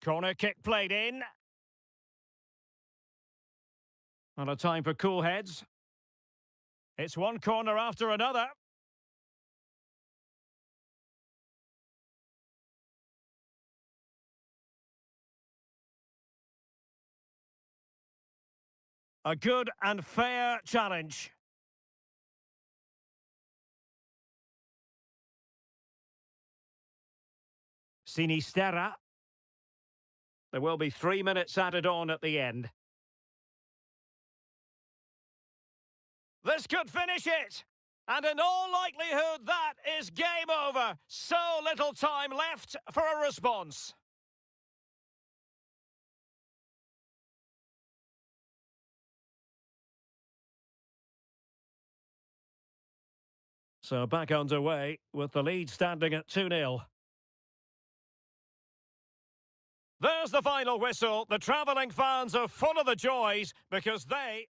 Corner kick played in. And a time for cool heads. It's one corner after another. A good and fair challenge. Sinisterra. There will be 3 minutes added on at the end. This could finish it. And in all likelihood, that is game over. So little time left for a response. So back underway with the lead standing at 2-0. There's the final whistle. The travelling fans are full of the joys because they...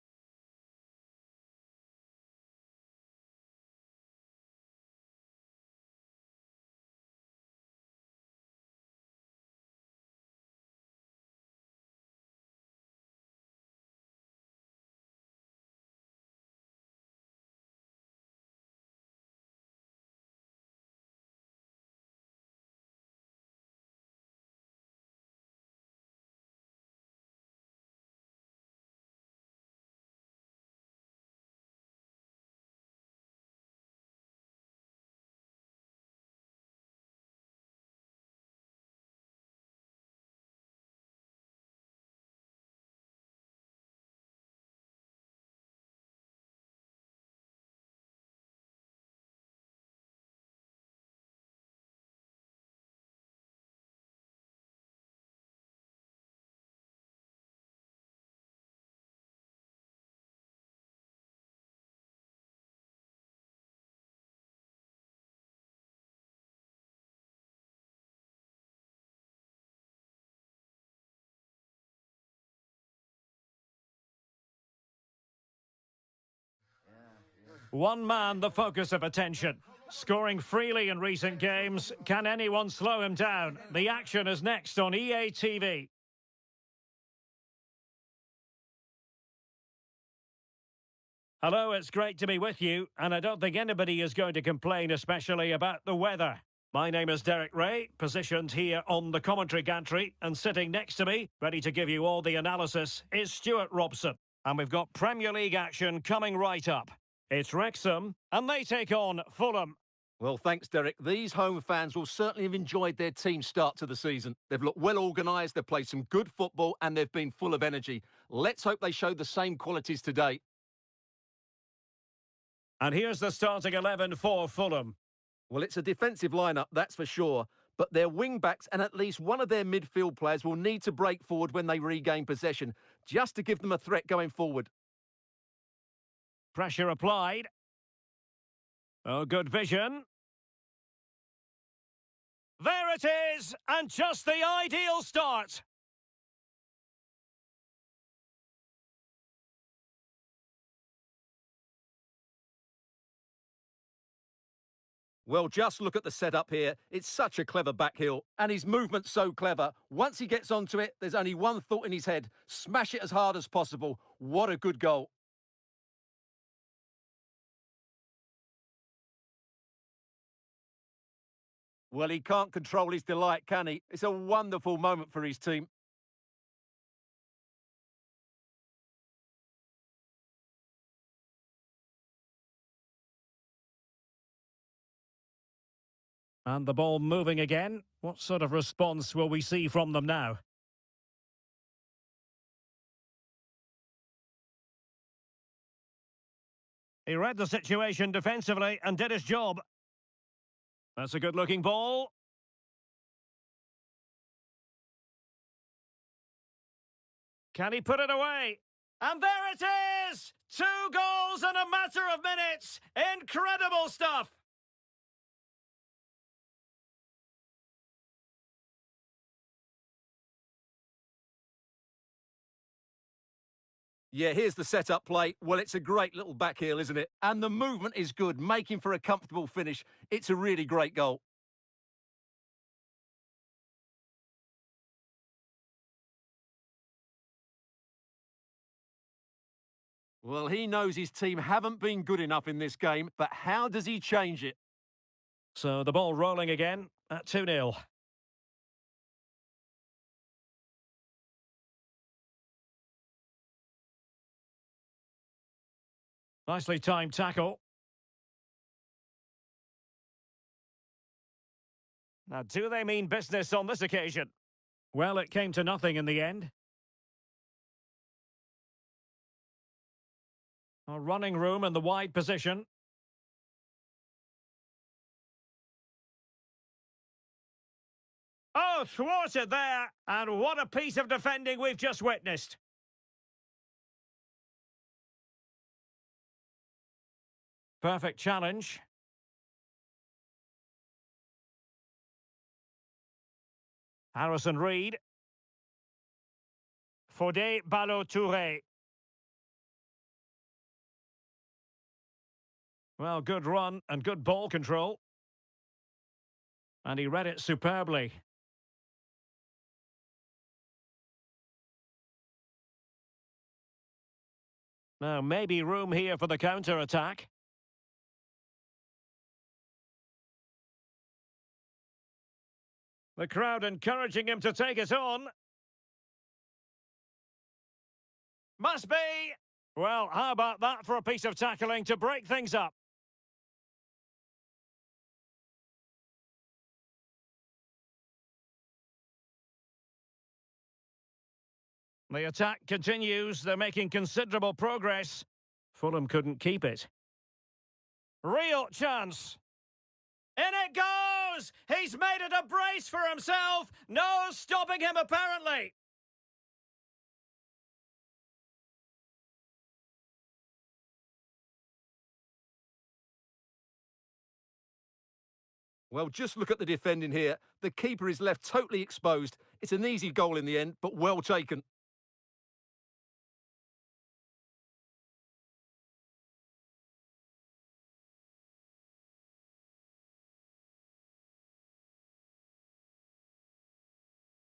One man the focus of attention. Scoring freely in recent games. Can anyone slow him down? The action is next on EA TV. Hello, it's great to be with you, and I don't think anybody is going to complain, especially about the weather. My name is Derek Ray, positioned here on the commentary gantry, and sitting next to me, ready to give you all the analysis, is Stuart Robson. And we've got Premier League action coming right up. It's Wrexham, and they take on Fulham. Well, thanks, Derek. These home fans will certainly have enjoyed their team's start to the season. They've looked well organised, they've played some good football, and they've been full of energy. Let's hope they show the same qualities today. And here's the starting 11 for Fulham. Well, it's a defensive lineup, that's for sure. But their wing-backs and at least one of their midfield players will need to break forward when they regain possession, just to give them a threat going forward. Pressure applied. Oh, good vision. There it is, and just the ideal start. Well, just look at the setup here. It's such a clever back heel, and his movement's so clever. Once he gets onto it, there's only one thought in his head. Smash it as hard as possible. What a good goal. Well, he can't control his delight, can he? It's a wonderful moment for his team. And the ball moving again. What sort of response will we see from them now? He read the situation defensively and did his job. That's a good-looking ball. Can he put it away? And there it is! 2 goals in a matter of minutes! Incredible stuff! Yeah, here's the setup play. Well, it's a great little back heel, isn't it? And the movement is good, making for a comfortable finish. It's a really great goal. Well, he knows his team haven't been good enough in this game, but how does he change it? So the ball rolling again at 2-0. Nicely timed tackle. Now, do they mean business on this occasion? Well, it came to nothing in the end. A running room in the wide position. Oh, thwarted there! And what a piece of defending we've just witnessed. Perfect challenge. Harrison Reed. Fodé Ballo-Touré. Well, good run and good ball control. And he read it superbly. Now, maybe room here for the counter-attack. The crowd encouraging him to take it on. Must be! Well, how about that for a piece of tackling to break things up? The attack continues. They're making considerable progress. Fulham couldn't keep it. Real chance. In it goes! He's made it a brace for himself. No stopping him, apparently. Well, just look at the defending here. The keeper is left totally exposed. It's an easy goal in the end, but well taken.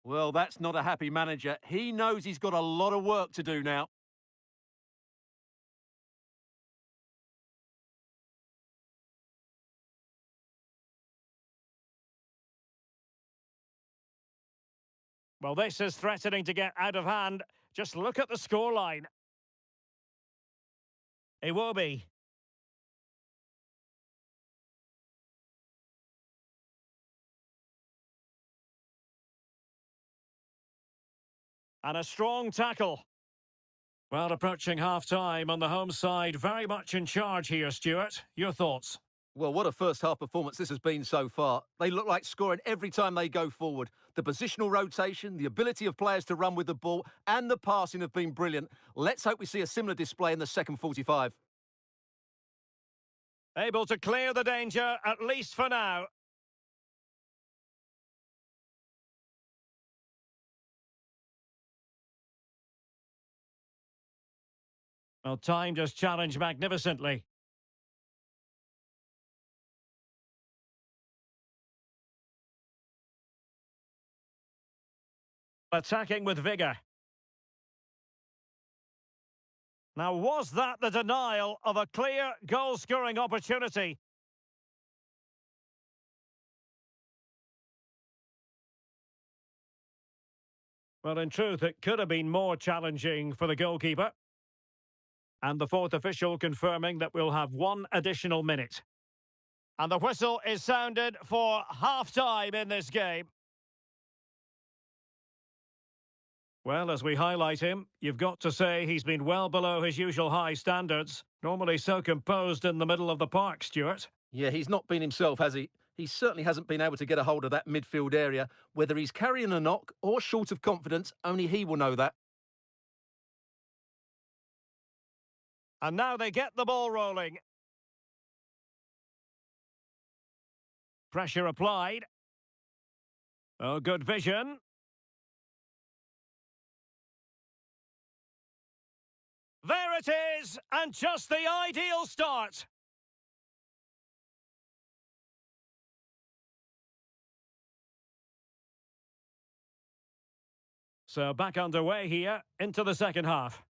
Well, that's not a happy manager. He knows he's got a lot of work to do now. Well, this is threatening to get out of hand. Just look at the scoreline. Iwobi. And a strong tackle. Well, approaching half-time on the home side, very much in charge here, Stuart. Your thoughts? Well, what a first-half performance this has been so far. They look like scoring every time they go forward. The positional rotation, the ability of players to run with the ball, and the passing have been brilliant. Let's hope we see a similar display in the second 45. Able to clear the danger, at least for now. Well, timed his challenge magnificently. Attacking with vigour. Now, was that the denial of a clear goal-scoring opportunity? Well, in truth, it could have been more challenging for the goalkeeper. And the fourth official confirming that we'll have one additional minute. And the whistle is sounded for half-time in this game. Well, as we highlight him, you've got to say he's been well below his usual high standards. Normally so composed in the middle of the park, Stuart. Yeah, he's not been himself, has he? He certainly hasn't been able to get a hold of that midfield area. Whether he's carrying a knock or short of confidence, only he will know that. And now they get the ball rolling. Pressure applied. Oh, good vision. There it is, and just the ideal start. So back underway here into the second half.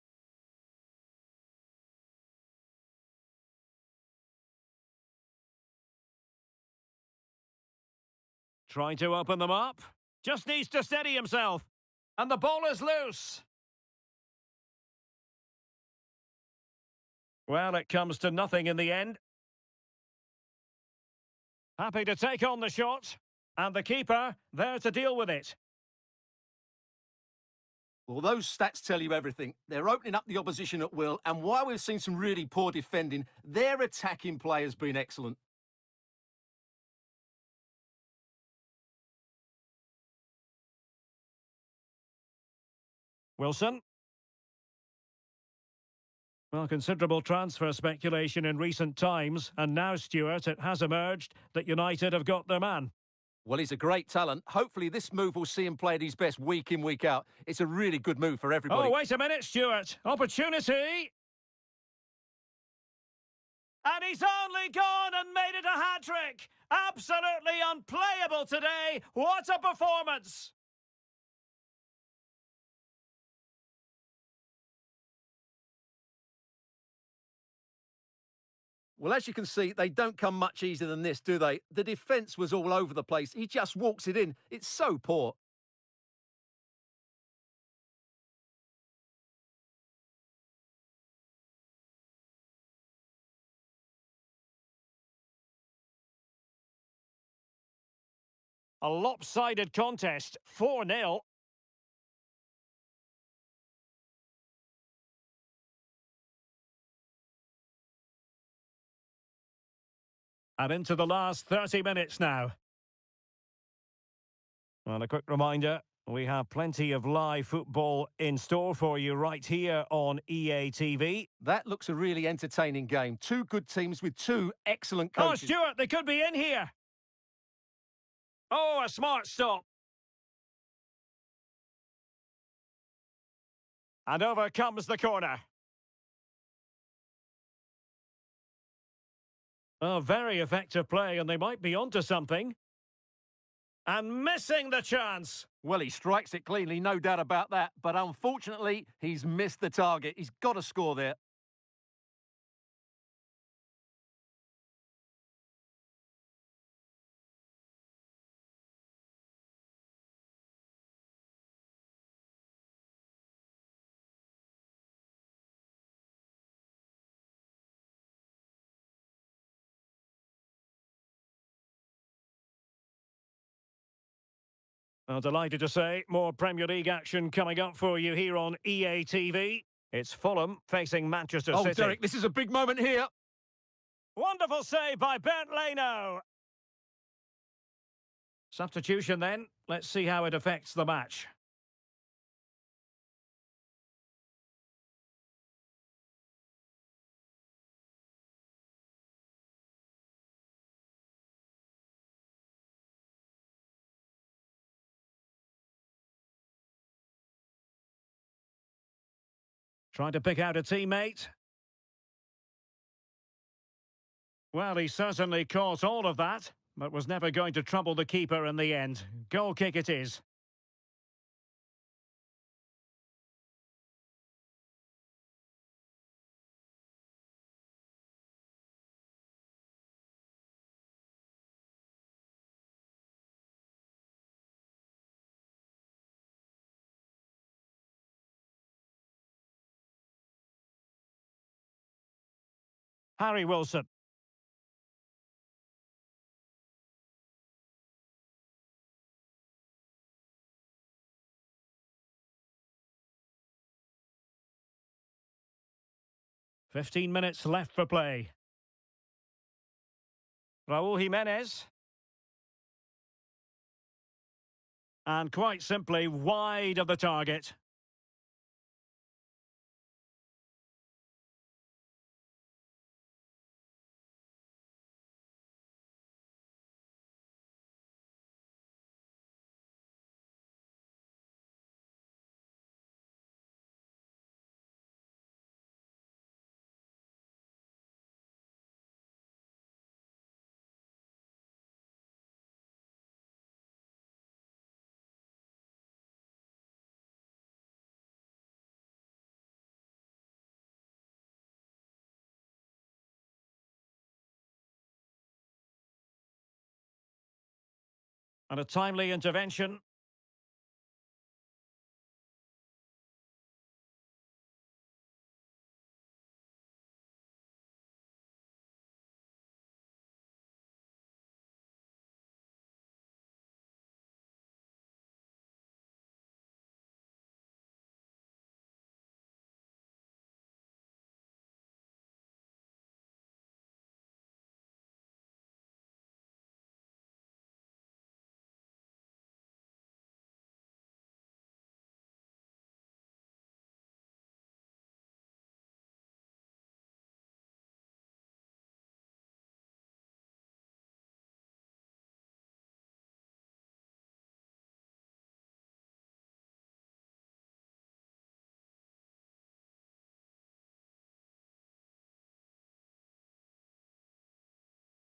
Trying to open them up. Just needs to steady himself. And the ball is loose. Well, it comes to nothing in the end. Happy to take on the shot. And the keeper there to deal with it. Well, those stats tell you everything. They're opening up the opposition at will, and while we've seen some really poor defending, their attacking play has been excellent. Wilson. Well, considerable transfer speculation in recent times, and now, Stuart, it has emerged that United have got their man. Well, he's a great talent. Hopefully this move will see him play at his best week in, week out. It's a really good move for everybody. Oh, wait a minute, Stuart. Opportunity. And he's only gone and made it a hat-trick. Absolutely unplayable today. What a performance. Well, as you can see, they don't come much easier than this, do they? The defence was all over the place. He just walks it in. It's so poor. A lopsided contest. 4-0. And into the last 30 minutes now. Well, a quick reminder, we have plenty of live football in store for you right here on EA TV. That looks a really entertaining game. Two good teams with two excellent Oh, coaches. Stuart, they could be in here. Oh, a smart stop. And over comes the corner. Oh, very effective play, and they might be onto something. And missing the chance. Well, he strikes it cleanly, no doubt about that. But unfortunately, he's missed the target. He's got to score there. Well, delighted to say, more Premier League action coming up for you here on EA TV. It's Fulham facing Manchester City. Oh, Derek, this is a big moment here. Wonderful save by Bernd Leno. Substitution then. Let's see how it affects the match. Trying to pick out a teammate. Well, he certainly caught all of that, but was never going to trouble the keeper in the end. Goal kick it is. Harry Wilson. "15 minutes left for play. Raul Jimenez. And quite simply wide of the target. And a timely intervention.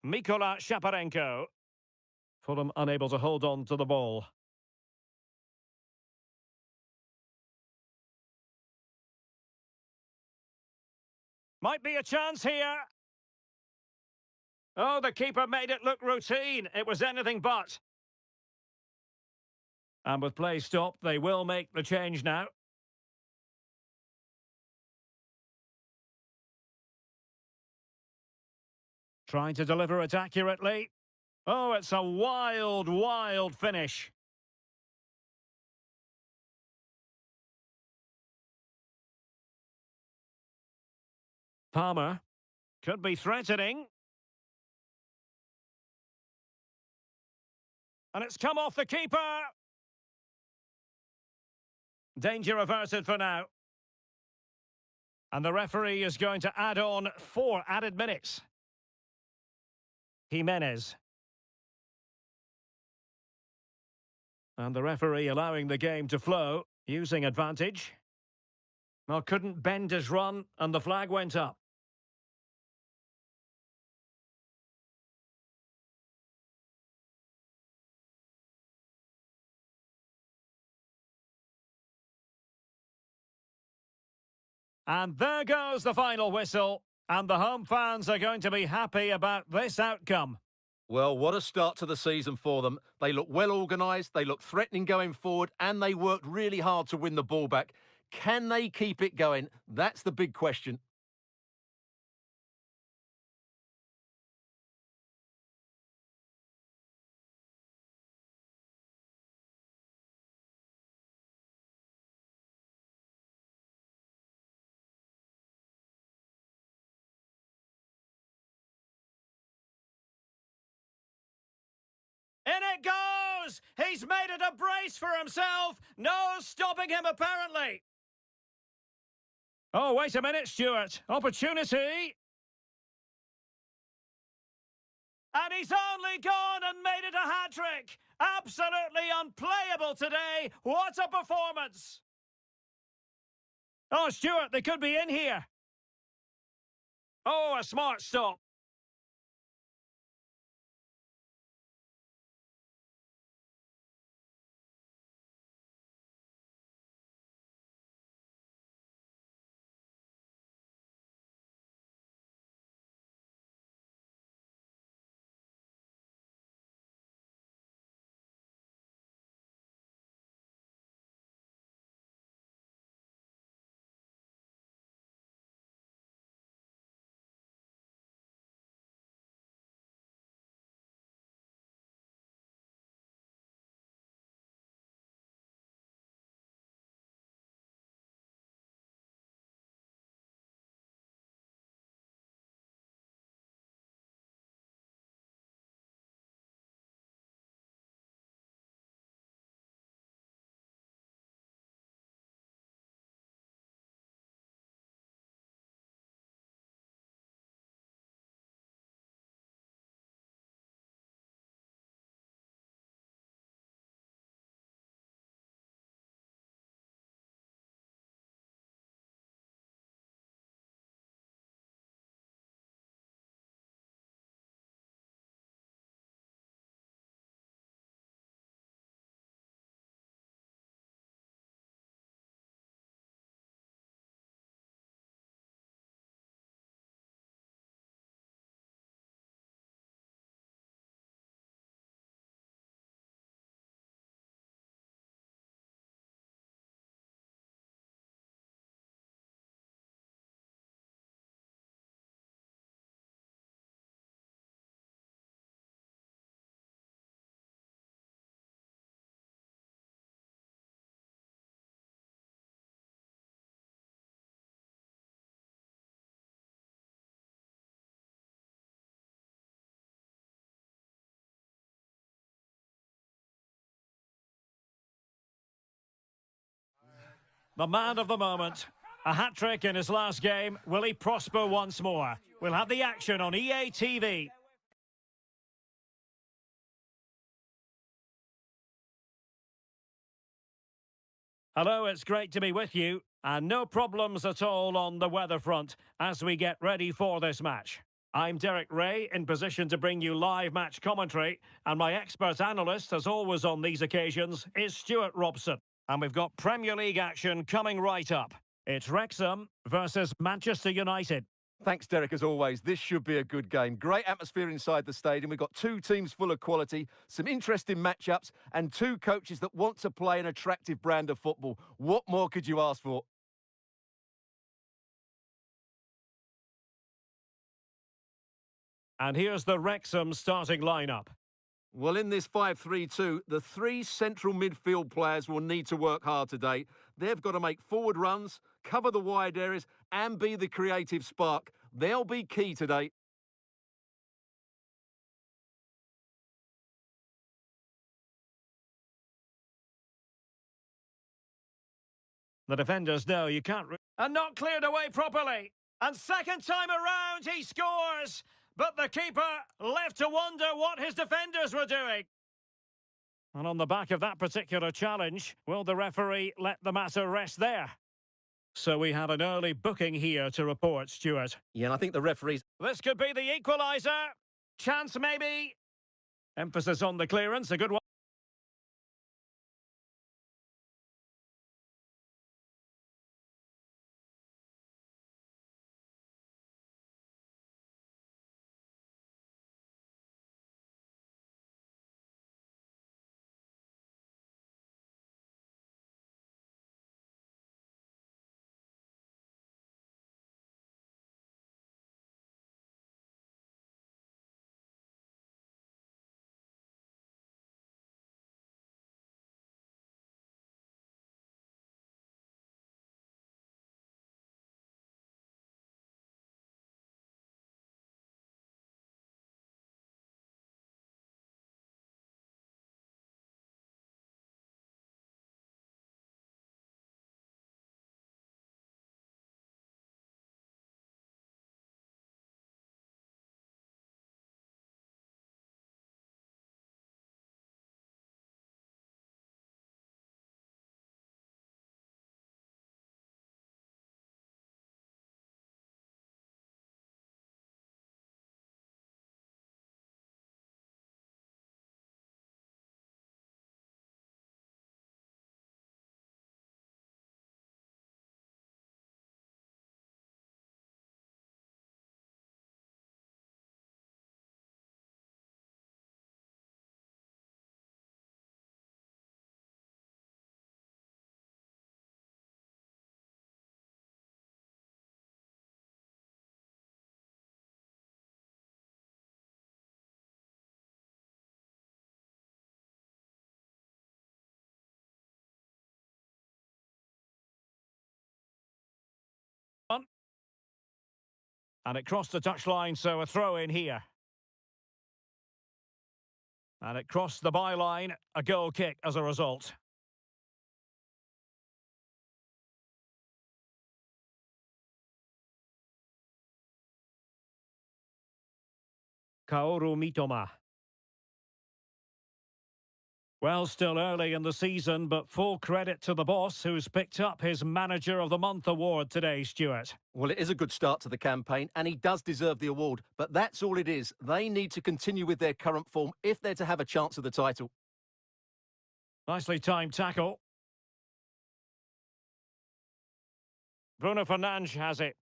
Mikola Shaparenko. Fulham unable to hold on to the ball. Might be a chance here. Oh, the keeper made it look routine. It was anything but. And with play stopped, they will make the change now. Trying to deliver it accurately. Oh, it's a wild, wild finish. Palmer. Could be threatening. And it's come off the keeper. Danger averted for now. And the referee is going to add on 4 added minutes. Jimenez. And the referee allowing the game to flow, using advantage. Well, couldn't bend his run, and the flag went up. And there goes the final whistle. And the home fans are going to be happy about this outcome. Well, what a start to the season for them. They look well organised, they look threatening going forward, and they worked really hard to win the ball back. Can they keep it going? That's the big question. In it goes! He's made it a brace for himself. No stopping him, apparently. Oh, wait a minute, Stuart. Opportunity. And he's only gone and made it a hat-trick. Absolutely unplayable today. What a performance. Oh, Stuart, they could be in here. Oh, a smart stop. The man of the moment. A hat-trick in his last game. Will he prosper once more? We'll have the action on EA TV. Hello, it's great to be with you. And no problems at all on the weather front as we get ready for this match. I'm Derek Ray, in position to bring you live match commentary. And my expert analyst, as always on these occasions, is Stuart Robson. And we've got Premier League action coming right up. It's Wrexham versus Manchester United. Thanks, Derek, as always. This should be a good game. Great atmosphere inside the stadium. We've got two teams full of quality, some interesting matchups, and two coaches that want to play an attractive brand of football. What more could you ask for? And here's the Wrexham starting lineup. Well, in this 5-3-2, the three central midfield players will need to work hard today. They've got to make forward runs, cover the wide areas, and be the creative spark. They'll be key today. The defenders know you can't... And not cleared away properly. And second time around, he scores. But the keeper left to wonder what his defenders were doing. And on the back of that particular challenge, will the referee let the matter rest there? So we have an early booking here to report, Stuart. Yeah, and I think the referees... This could be the equaliser. Chance maybe. Emphasis on the clearance, a good one. And it crossed the touchline, so a throw in here. And it crossed the byline, a goal kick as a result. Kaoru Mitoma. Well, still early in the season, but full credit to the boss who's picked up his Manager of the Month award today, Stuart. Well, it is a good start to the campaign, and he does deserve the award, but that's all it is. They need to continue with their current form if they're to have a chance of the title. Nicely timed tackle. Bruno Fernandes has it.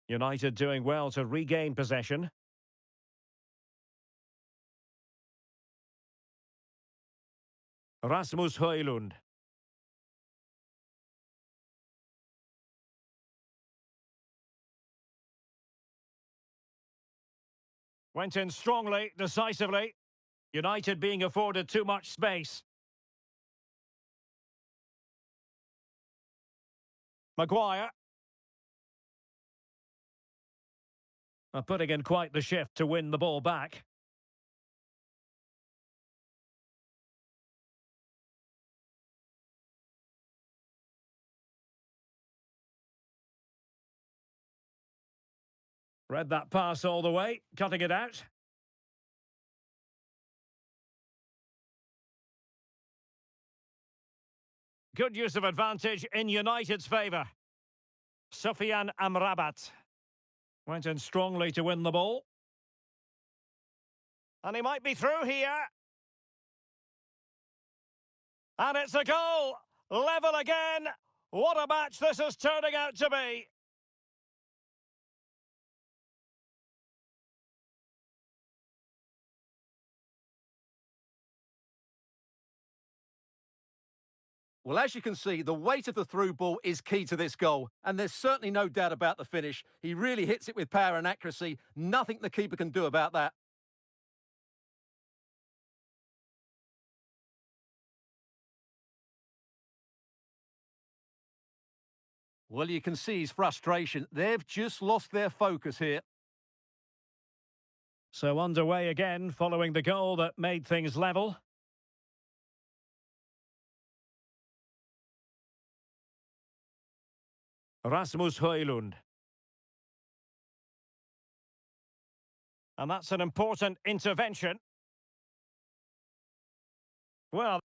United doing well to regain possession. Rasmus Højlund. Went in strongly, decisively. United being afforded too much space. Maguire. Putting in quite the shift to win the ball back. Read that pass all the way, cutting it out. Good use of advantage in United's favour. Sufyan Amrabat went in strongly to win the ball. And he might be through here. And it's a goal! Level again! What a match this is turning out to be! Well, as you can see, the weight of the through ball is key to this goal, and there's certainly no doubt about the finish. He really hits it with power and accuracy. Nothing the keeper can do about that. Well, you can see his frustration. They've just lost their focus here. So underway again following the goal that made things level. Rasmus Højlund. And that's an important intervention. Well,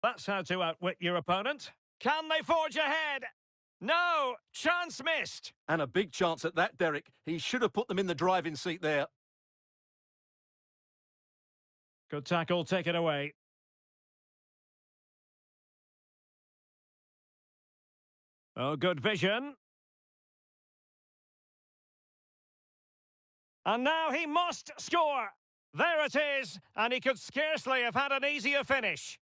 that's how to outwit your opponent. Can they forge ahead? No! Chance missed! And a big chance at that, Derek. He should have put them in the driving seat there. Good tackle, take it away. Oh, good vision. And now he must score! There it is, and he could scarcely have had an easier finish.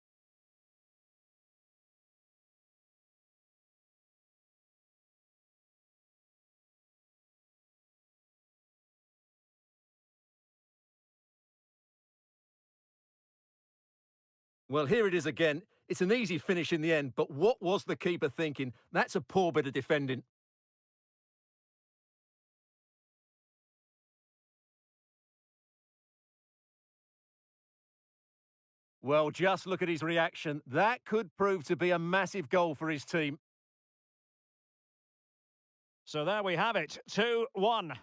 Well, here it is again. It's an easy finish in the end, but what was the keeper thinking? That's a poor bit of defending. Well, just look at his reaction. That could prove to be a massive goal for his team. So there we have it, 2-1.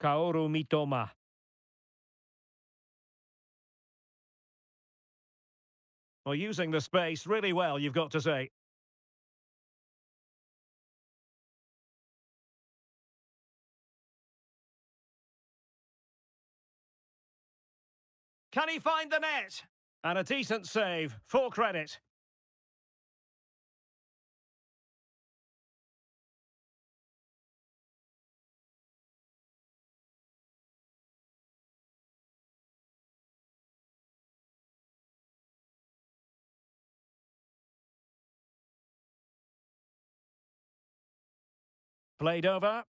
Kaoru Mitoma. Well, using the space really well, you've got to say. Can he find the net? And a decent save, full credit. Played over.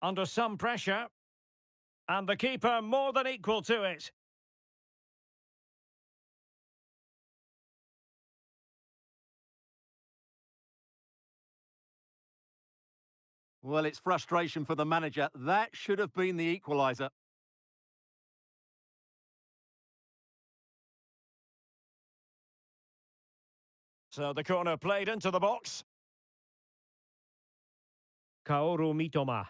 Under some pressure. And the keeper more than equal to it. Well, it's frustration for the manager. That should have been the equaliser. So the corner played into the box. Kaoru Mitoma.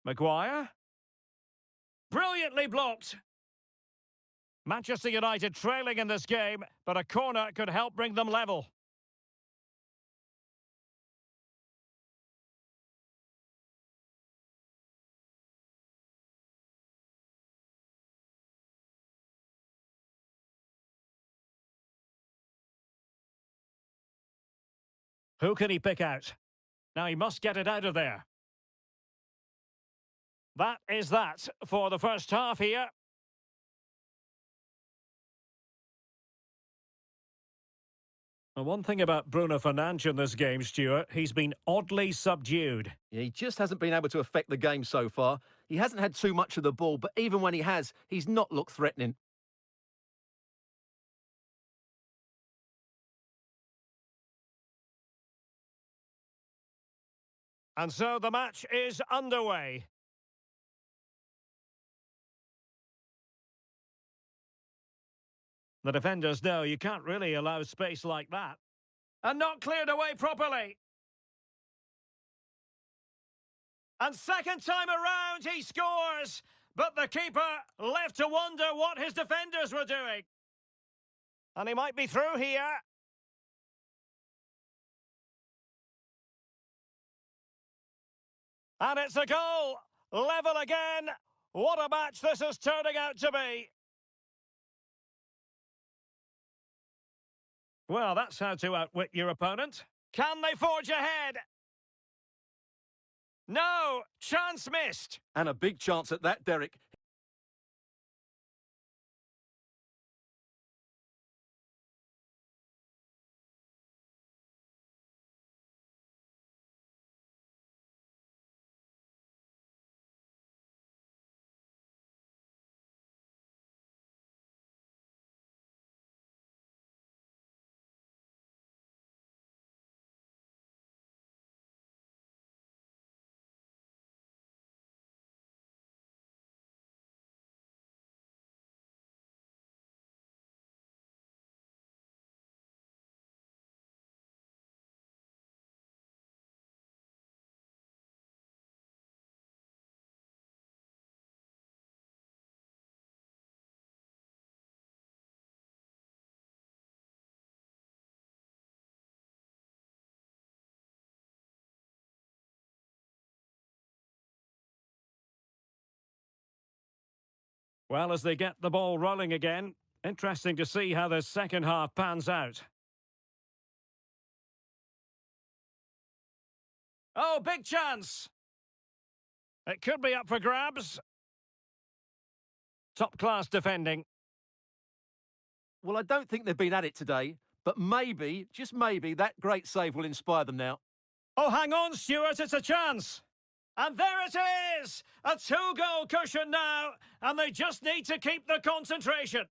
Maguire. Brilliantly blocked. Manchester United trailing in this game, but a corner could help bring them level. Who can he pick out? Now he must get it out of there. That is that for the first half here. And one thing about Bruno Fernandes in this game, Stuart, he's been oddly subdued. Yeah, he just hasn't been able to affect the game so far. He hasn't had too much of the ball, but even when he has, he's not looked threatening. And so the match is underway. The defenders know you can't really allow space like that. And not cleared away properly. And second time around he scores. But the keeper left to wonder what his defenders were doing. And he might be through here. And it's a goal. Level again. What a match this is turning out to be. Well, that's how to outwit your opponent. Can they forge ahead? No, chance missed. And a big chance at that, Derek. Well, as they get the ball rolling again, interesting to see how the second half pans out. Oh, big chance! It could be up for grabs. Top-class defending. Well, I don't think they've been at it today, but maybe, just maybe, that great save will inspire them now. Oh, hang on, Stuart, it's a chance! And there it is! A two-goal cushion now, and they just need to keep the concentration.